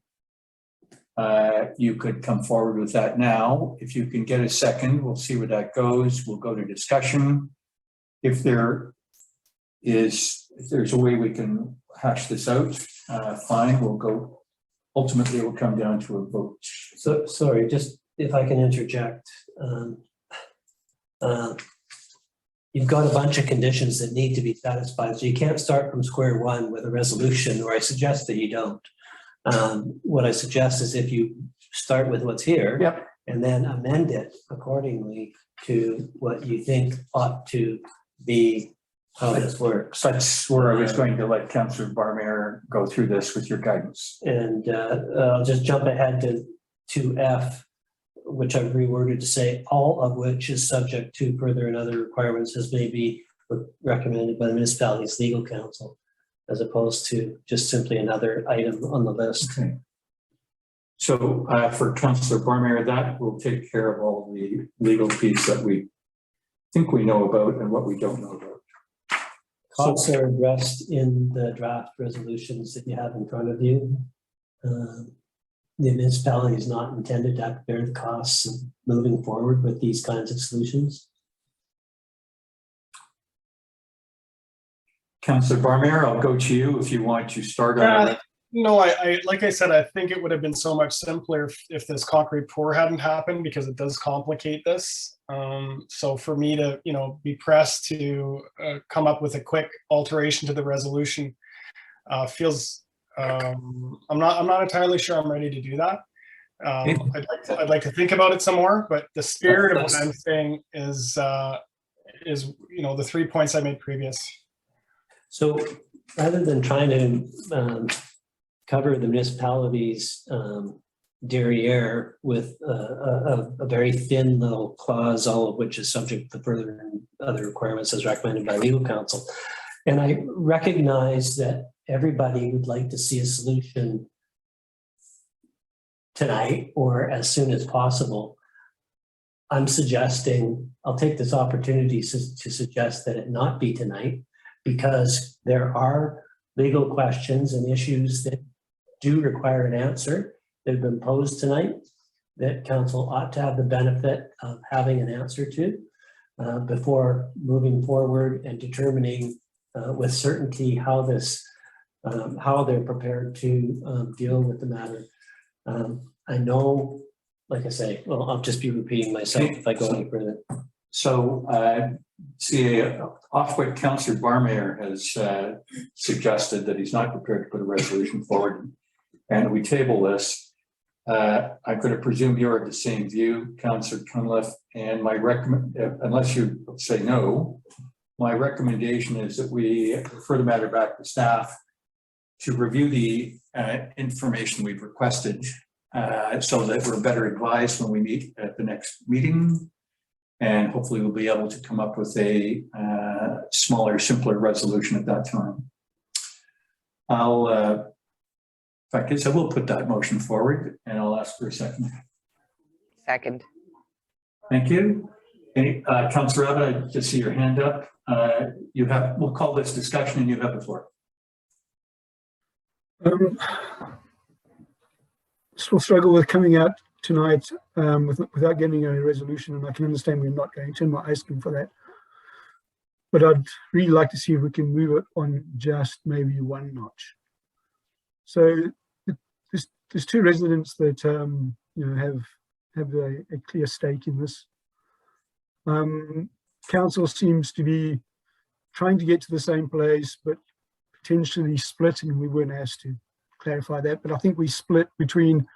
you could come forward with that now. If you can get a second, we'll see where that goes. We'll go to discussion. If there's a way we can hash this out, fine, we'll go. Ultimately, it will come down to a vote. So, sorry, just if I can interject. You've got a bunch of conditions that need to be satisfied, so you can't start from square one with a resolution, or I suggest that you don't. What I suggest is if you start with what's here, Yep. and then amend it accordingly to what you think ought to be how this works. That's where I was going to let Councillor Barmeyer go through this with your guidance. And I'll just jump ahead to F, which I've reworded to say all of which is subject to further and other requirements as may be recommended by the municipality's legal counsel, as opposed to just simply another item on the list. Okay. So for Councillor Barmeyer, that will take care of all the legal piece that we think we know about and what we don't know about. Costs are addressed in the draft resolutions that you have in front of you. The municipality is not intended to have to bear the costs of moving forward with these kinds of solutions. Councillor Barmeyer, I'll go to you if you want to start on it. No, I like I said, I think it would have been so much simpler if this concrete pour hadn't happened, because it does complicate this. So for me to, be pressed to come up with a quick alteration to the resolution feels, I'm not entirely sure I'm ready to do that. I'd like to think about it some more, but the spirit of what I'm saying is the 3 points I made previous. So rather than trying to cover the municipality's derriere with a very thin little clause, all of which is subject to further and other requirements as recommended by legal counsel. And I recognize that everybody would like to see a solution tonight or as soon as possible. I'm suggesting, I'll take this opportunity to suggest that it not be tonight, because there are legal questions and issues that do require an answer that have been posed tonight that council ought to have the benefit of having an answer to before moving forward and determining with certainty how they're prepared to deal with the matter. I know, like I say, well, I'll just be repeating myself if I go any further. So see, off what Councillor Barmeyer has suggested, that he's not prepared to put a resolution forward, and we table this. I'm going to presume you're of the same view, Councillor Cunliffe, and my recommend, unless you say no, my recommendation is that we refer the matter back to staff to review the information we've requested so that we're better advised when we meet at the next meeting. And hopefully we'll be able to come up with a smaller, simpler resolution at that time. In fact, I will put that motion forward and I'll ask for a second. Second. Thank you. Any, Councillor Abbott, I just see your hand up. We'll call this discussion and you have the floor. Still struggle with coming out tonight without getting a resolution, and I can understand we're not going to, I'm not asking for that. But I'd really like to see if we can move it on just maybe one notch. So there's two residents that you know have a clear stake in this. Council seems to be trying to get to the same place, but potentially split, and we weren't asked to clarify that, but I think we split between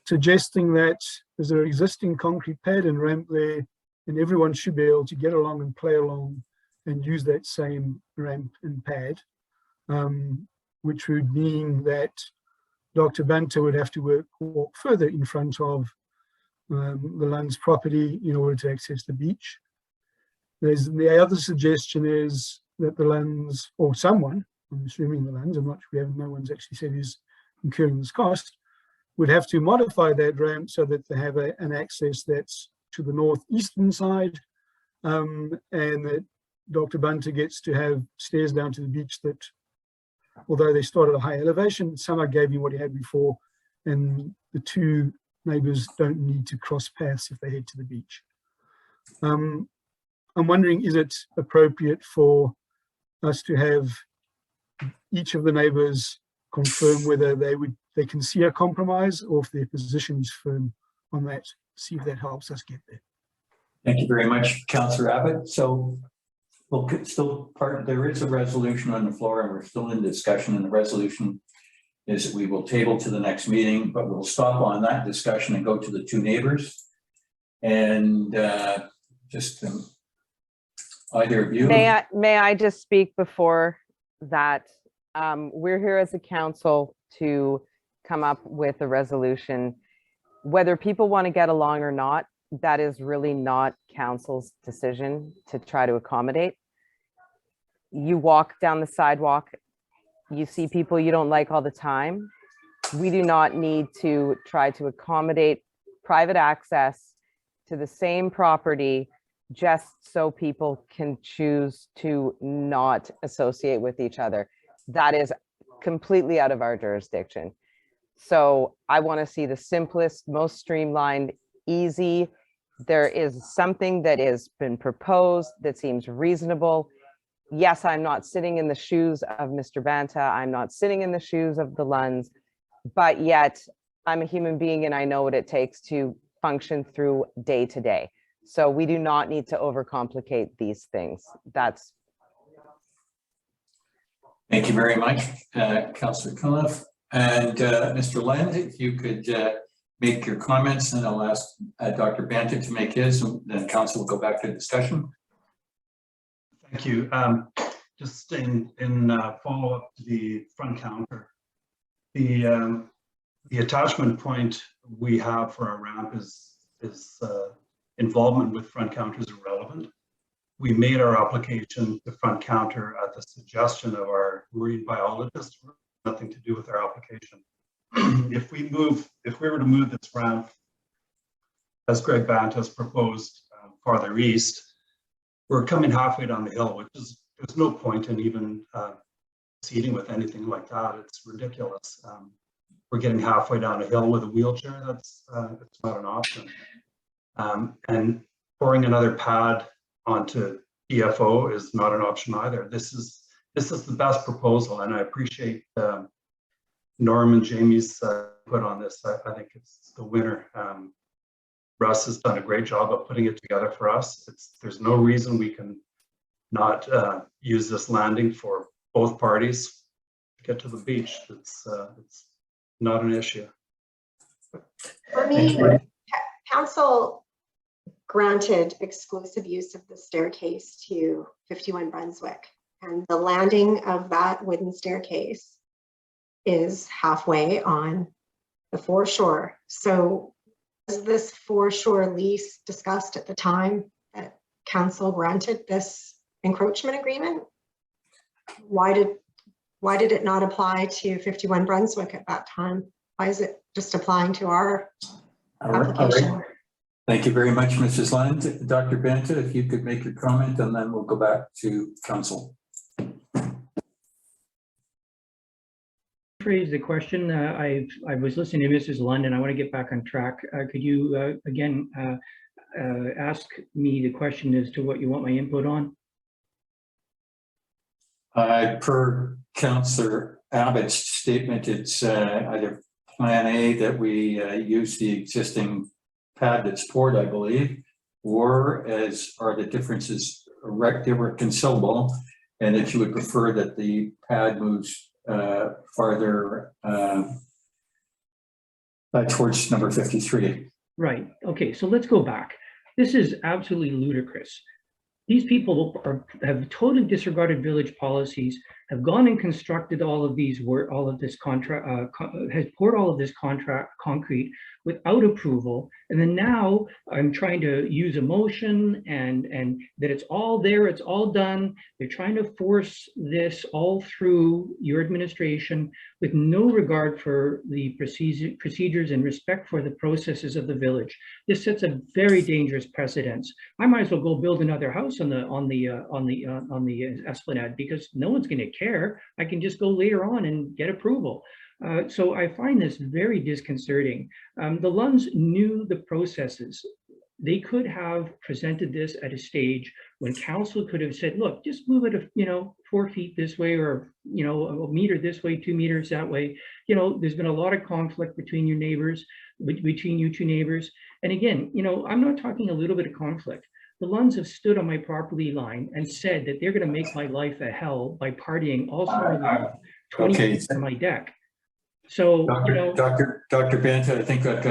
suggesting that there's an existing concrete pad and ramp there, and everyone should be able to get along and play along and use that same ramp and pad, which would mean that Dr. Banter would have to walk further in front of the Lunds property in order to access the beach. The other suggestion is that the Lunds, or someone, I'm assuming the Lunds, I'm not sure, no one's actually said who's incurring this cost, would have to modify that ramp so that they have an access that's to the northeastern side, and that Dr. Bunter gets to have stairs down to the beach that, although they start at a high elevation, somehow gave him what he had before, and the two neighbours don't need to cross paths if they head to the beach. I'm wondering, is it appropriate for us to have each of the neighbours confirm whether they can see a compromise, or if their position is firm on that? See if that helps us get there. Thank you very much, Councillor Abbott. So we'll still there is a resolution on the floor and we're still in discussion, and the resolution is that we will table to the next meeting, but we'll stop on that discussion and go to the two neighbors. And either of you. May I just speak before that? We're here as a council to come up with a resolution. Whether people want to get along or not, that is really not council's decision to try to accommodate. You walk down the sidewalk, you see people you don't like all the time. We do not need to try to accommodate private access to the same property just so people can choose to not associate with each other. That is completely out of our jurisdiction. So I want to see the simplest, most streamlined, easy. There is something that has been proposed that seems reasonable. Yes, I'm not sitting in the shoes of Mr. Banta. I'm not sitting in the shoes of the Lunds, but yet I'm a human being and I know what it takes to function through day to day. So we do not need to overcomplicate these things. Thank you very much, Councillor Cunliffe. And Mr. Land, if you could make your comments, and I'll ask Dr. Banta to make his, and then council will go back to discussion. Thank you. Just in follow-up to the front counter, the attachment point we have for our ramp is involvement with front counters irrelevant. We made our application to front counter at the suggestion of our marine biologist. Nothing to do with our application. If we were to move this ramp, as Greg Bant has proposed, farther east, we're coming halfway down the hill, which is, there's no point in even proceeding with anything like that. It's ridiculous. We're getting halfway down a hill with a wheelchair. That's it's not an option. And pouring another pad onto EFO is not an option either. This is the best proposal, and I appreciate Norm and Jamie's put on this. I think it's the winner. Russ has done a great job of putting it together for us. There's no reason we can not use this landing for both parties to get to the beach. It's not an issue. For me, council granted exclusive use of the staircase to 51 Brunswick. And the landing of that wooden staircase is halfway on the foreshore. So was this foreshore lease discussed at the time that council granted this encroachment agreement? Why did it not apply to 51 Brunswick at that time? Why is it just applying to our application? All right. Thank you very much, Mrs. Lund. Dr. Banta, if you could make your comment, and then we'll go back to council. Phrase the question. I was listening to Mrs. Lund, and I want to get back on track. Could you again ask me the question as to what you want my input on? Per Councillor Abbott's statement, it's either Plan A that we use the existing pad that's poured, I believe, or as are the differences irreconcilable, and that you would prefer that the pad moves farther towards number 53. Right. Okay. So let's go back. This is absolutely ludicrous. These people have totally disregarded village policies, have gone and constructed all of these has poured all of this concrete without approval. And then now I'm trying to use a motion and that it's all there, it's all done. They're trying to force this all through your administration with no regard for the procedures and respect for the processes of the village. This sets a very dangerous precedence. I might as well go build another house on the Esplanade, because no one's going to care. I can just go later on and get approval. So I find this very disconcerting. The Lunds knew the processes. They could have presented this at a stage when council could have said, look, just move it, 4 feet this way, or, a meter this way, 2 meters that way. There's been a lot of conflict between your neighbors, between you two neighbors. And again, I'm not talking a little bit of conflict. The Lunds have stood on my property line and said that they're going to make my life a hell by partying all sort of 20 feet from my deck. So, Dr. Banta, I think I've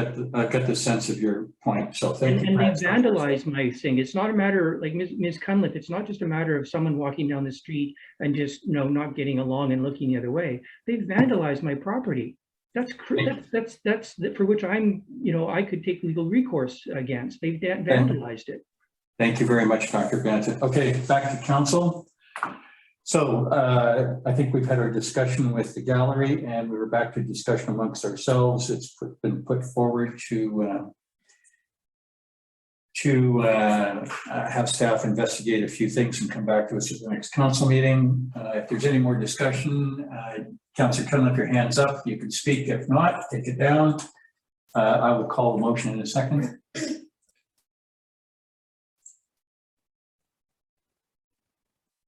got the sense of your point. So thank you. And they vandalized my thing. It's not a matter, like Ms. Cunliffe, it's not just a matter of someone walking down the street and just, not getting along and looking the other way. They vandalized my property. That's for which I'm, I could take legal recourse against. They've vandalized it. Thank you very much, Dr. Banta. Okay, back to council. So I think we've had our discussion with the gallery, and we were back to discussion amongst ourselves. It's been put forward to have staff investigate a few things and come back to us at the next council meeting. If there's any more discussion, Councillor Cunliffe, your hands up. You can speak. If not, take it down. I will call the motion in a second.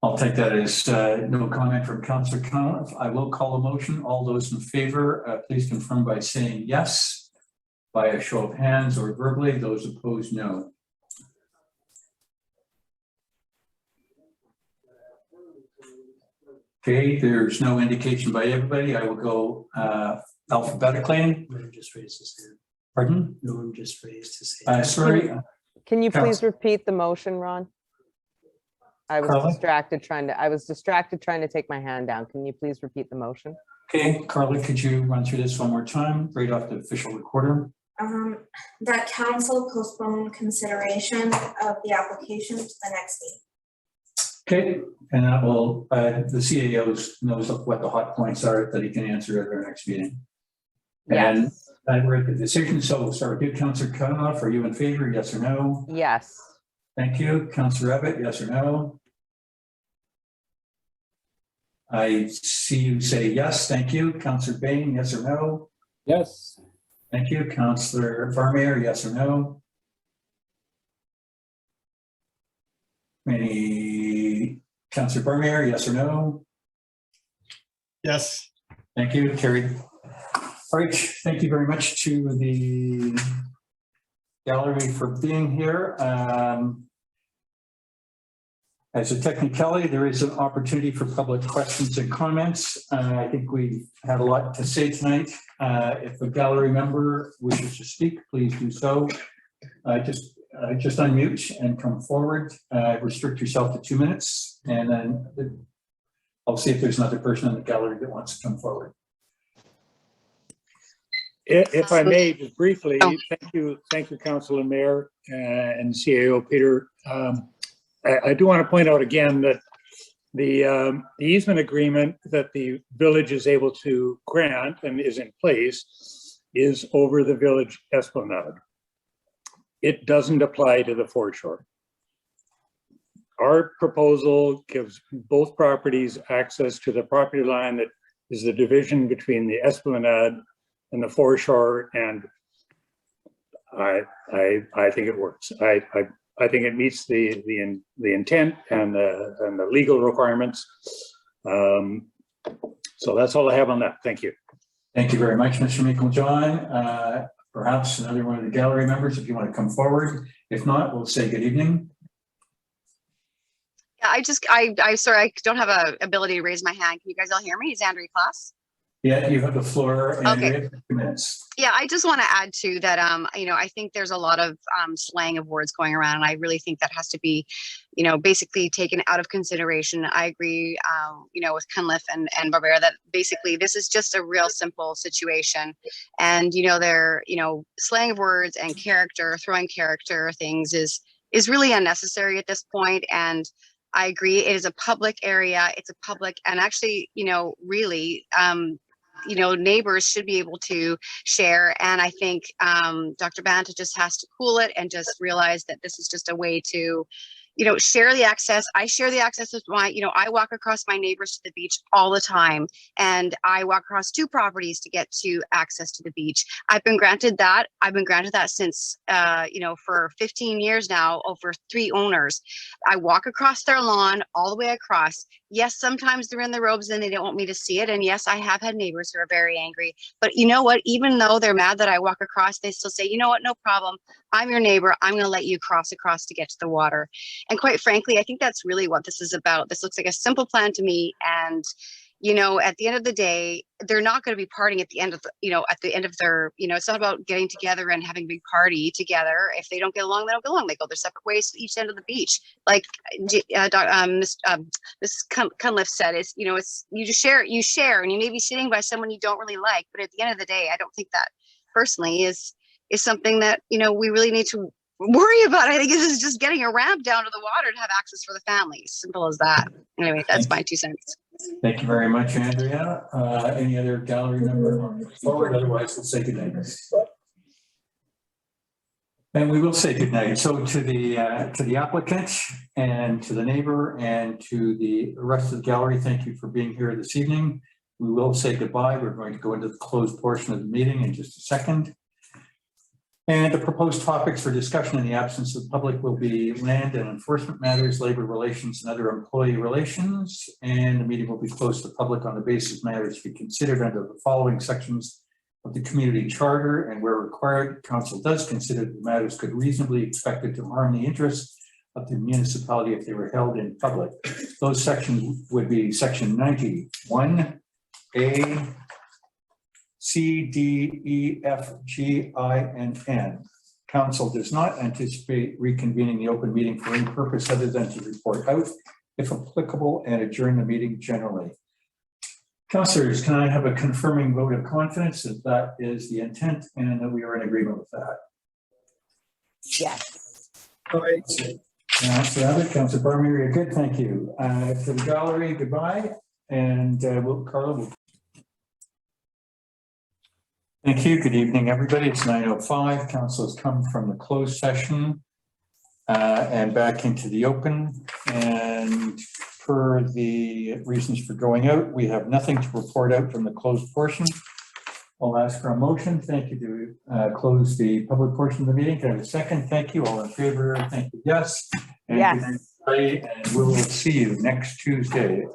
I'll take that as no comment from Councillor Cunliffe. I will call a motion. All those in favor, please confirm by saying yes, by a show of hands or verbally. Those opposed, no. Okay, there's no indication by everybody. I will go alphabetically. Norm just raised his hand. Pardon? Norm just raised his hand. Sorry. Can you please repeat the motion, Ron? I was distracted trying to take my hand down. Can you please repeat the motion? Okay, Carly, could you run through this one more time, right off the official recorder? That council postpone consideration of the application to the next meeting. Okay, and that will, the CAO knows what the hot points are that he can answer at our next meeting. Yes. And we're at the decision, so we'll start with you, Councillor Cunliffe. Are you in favor, yes or no? Yes. Thank you. Councillor Abbott, yes or no? I see you say yes, thank you. Councillor Bain, yes or no? Yes. Thank you. Councillor Farmier, yes or no? Councillor Farmier, yes or no? Yes. Thank you. Carried. All right. Thank you very much to the gallery for being here. As a technicality, there is an opportunity for public questions and comments. I think we've had a lot to say tonight. If a gallery member wishes to speak, please do so. Just just unmute and come forward. Restrict yourself to 2 minutes, and then I'll see if there's another person in the gallery that wants to come forward. If I may, just briefly, thank you, Council and Mayor and CAO Peter. I do want to point out again that the easement agreement that the village is able to grant and is in place is over the village esplanade. It doesn't apply to the foreshore. Our proposal gives both properties access to the property line that is the division between the esplanade and the foreshore, and I think it works. I think it meets the intent and the legal requirements. So that's all I have on that. Thank you. Thank you very much, Mr. Meikle-John. Perhaps another one of the gallery members, if you want to come forward. If not, we'll say good evening. Yeah, I'm sorry, I don't have a ability to raise my hand. Can you guys all hear me? Is Andrea Klaas? Yeah, you have the floor, Andrea, Okay. 2 minutes. Yeah, I just want to add to that, I think there's a lot of slang of words going around, and I really think that has to be, basically taken out of consideration. I agree, with Cunliffe and Barbera that basically this is just a real simple situation. And, they're, slang of words and throwing character things is really unnecessary at this point. And I agree, it is a public area. It's a public, and actually, really, neighbors should be able to share. And I think Dr. Banta just has to cool it and just realize that this is just a way to, share the access. I share the access with I walk across my neighbors to the beach all the time, and I walk across 2 properties to get to access to the beach. I've been granted that. I've been granted that since, for 15 years now, over 3 owners. I walk across their lawn all the way across. Yes, sometimes they're in the robes and they don't want me to see it. And yes, I have had neighbors who are very angry. But you know what? Even though they're mad that I walk across, they still say, you know what? No problem. I'm your neighbor. I'm going to let you cross across to get to the water. And quite frankly, I think that's really what this is about. This looks like a simple plan to me. And, at the end of the day, they're not going to be partying at the end of, at the end of their, it's not about getting together and having a big party together. If they don't get along, they don't get along. They go their separate ways to each end of the beach. Like Ms. Cunliffe said, it's, it's, you just share, and you may be sitting by someone you don't really like, but at the end of the day, I don't think that personally is something that, we really need to worry about. I think this is just getting a ramp down to the water to have access for the family. Simple as that. Anyway, that's my 2 cents. Thank you very much, Andrea. Any other gallery member forward? Otherwise, we'll say good night. And we will say good night. So to the applicant and to the neighbor and to the rest of the gallery, thank you for being here this evening. We will say goodbye. We're going to go into the closed portion of the meeting in just a second. And the proposed topics for discussion in the absence of the public will be land and enforcement matters, labor relations, and other employee relations. And the meeting will be closed to the public on the basis of matters to be considered under the following sections of the community charter, and where required, council does consider that the matters could reasonably expected to harm the interests of the municipality if they were held in public. Those sections would be section 91A, C, D, E, F, G, I, and N. Council does not anticipate reconvening the open meeting for any purpose other than to report out, if applicable, and adjourn the meeting generally. Councillors, can I have a confirming vote of confidence that that is the intent and that we are in agreement with that? Yes. All right. Councillor Abbott, Councillor Barmer, you're good, thank you. To the gallery, goodbye, and Carla will. Thank you. Good evening, everybody. It's 9:05. Council has come from the closed session and back into the open. And per the reasons for going out, we have nothing to report out from the closed portion. I'll ask for a motion. Thank you to close the public portion of the meeting. Can I have a second? Thank you. All in favor? Thank you. Yes. And yes. Good night, everybody, and we will see you next Tuesday.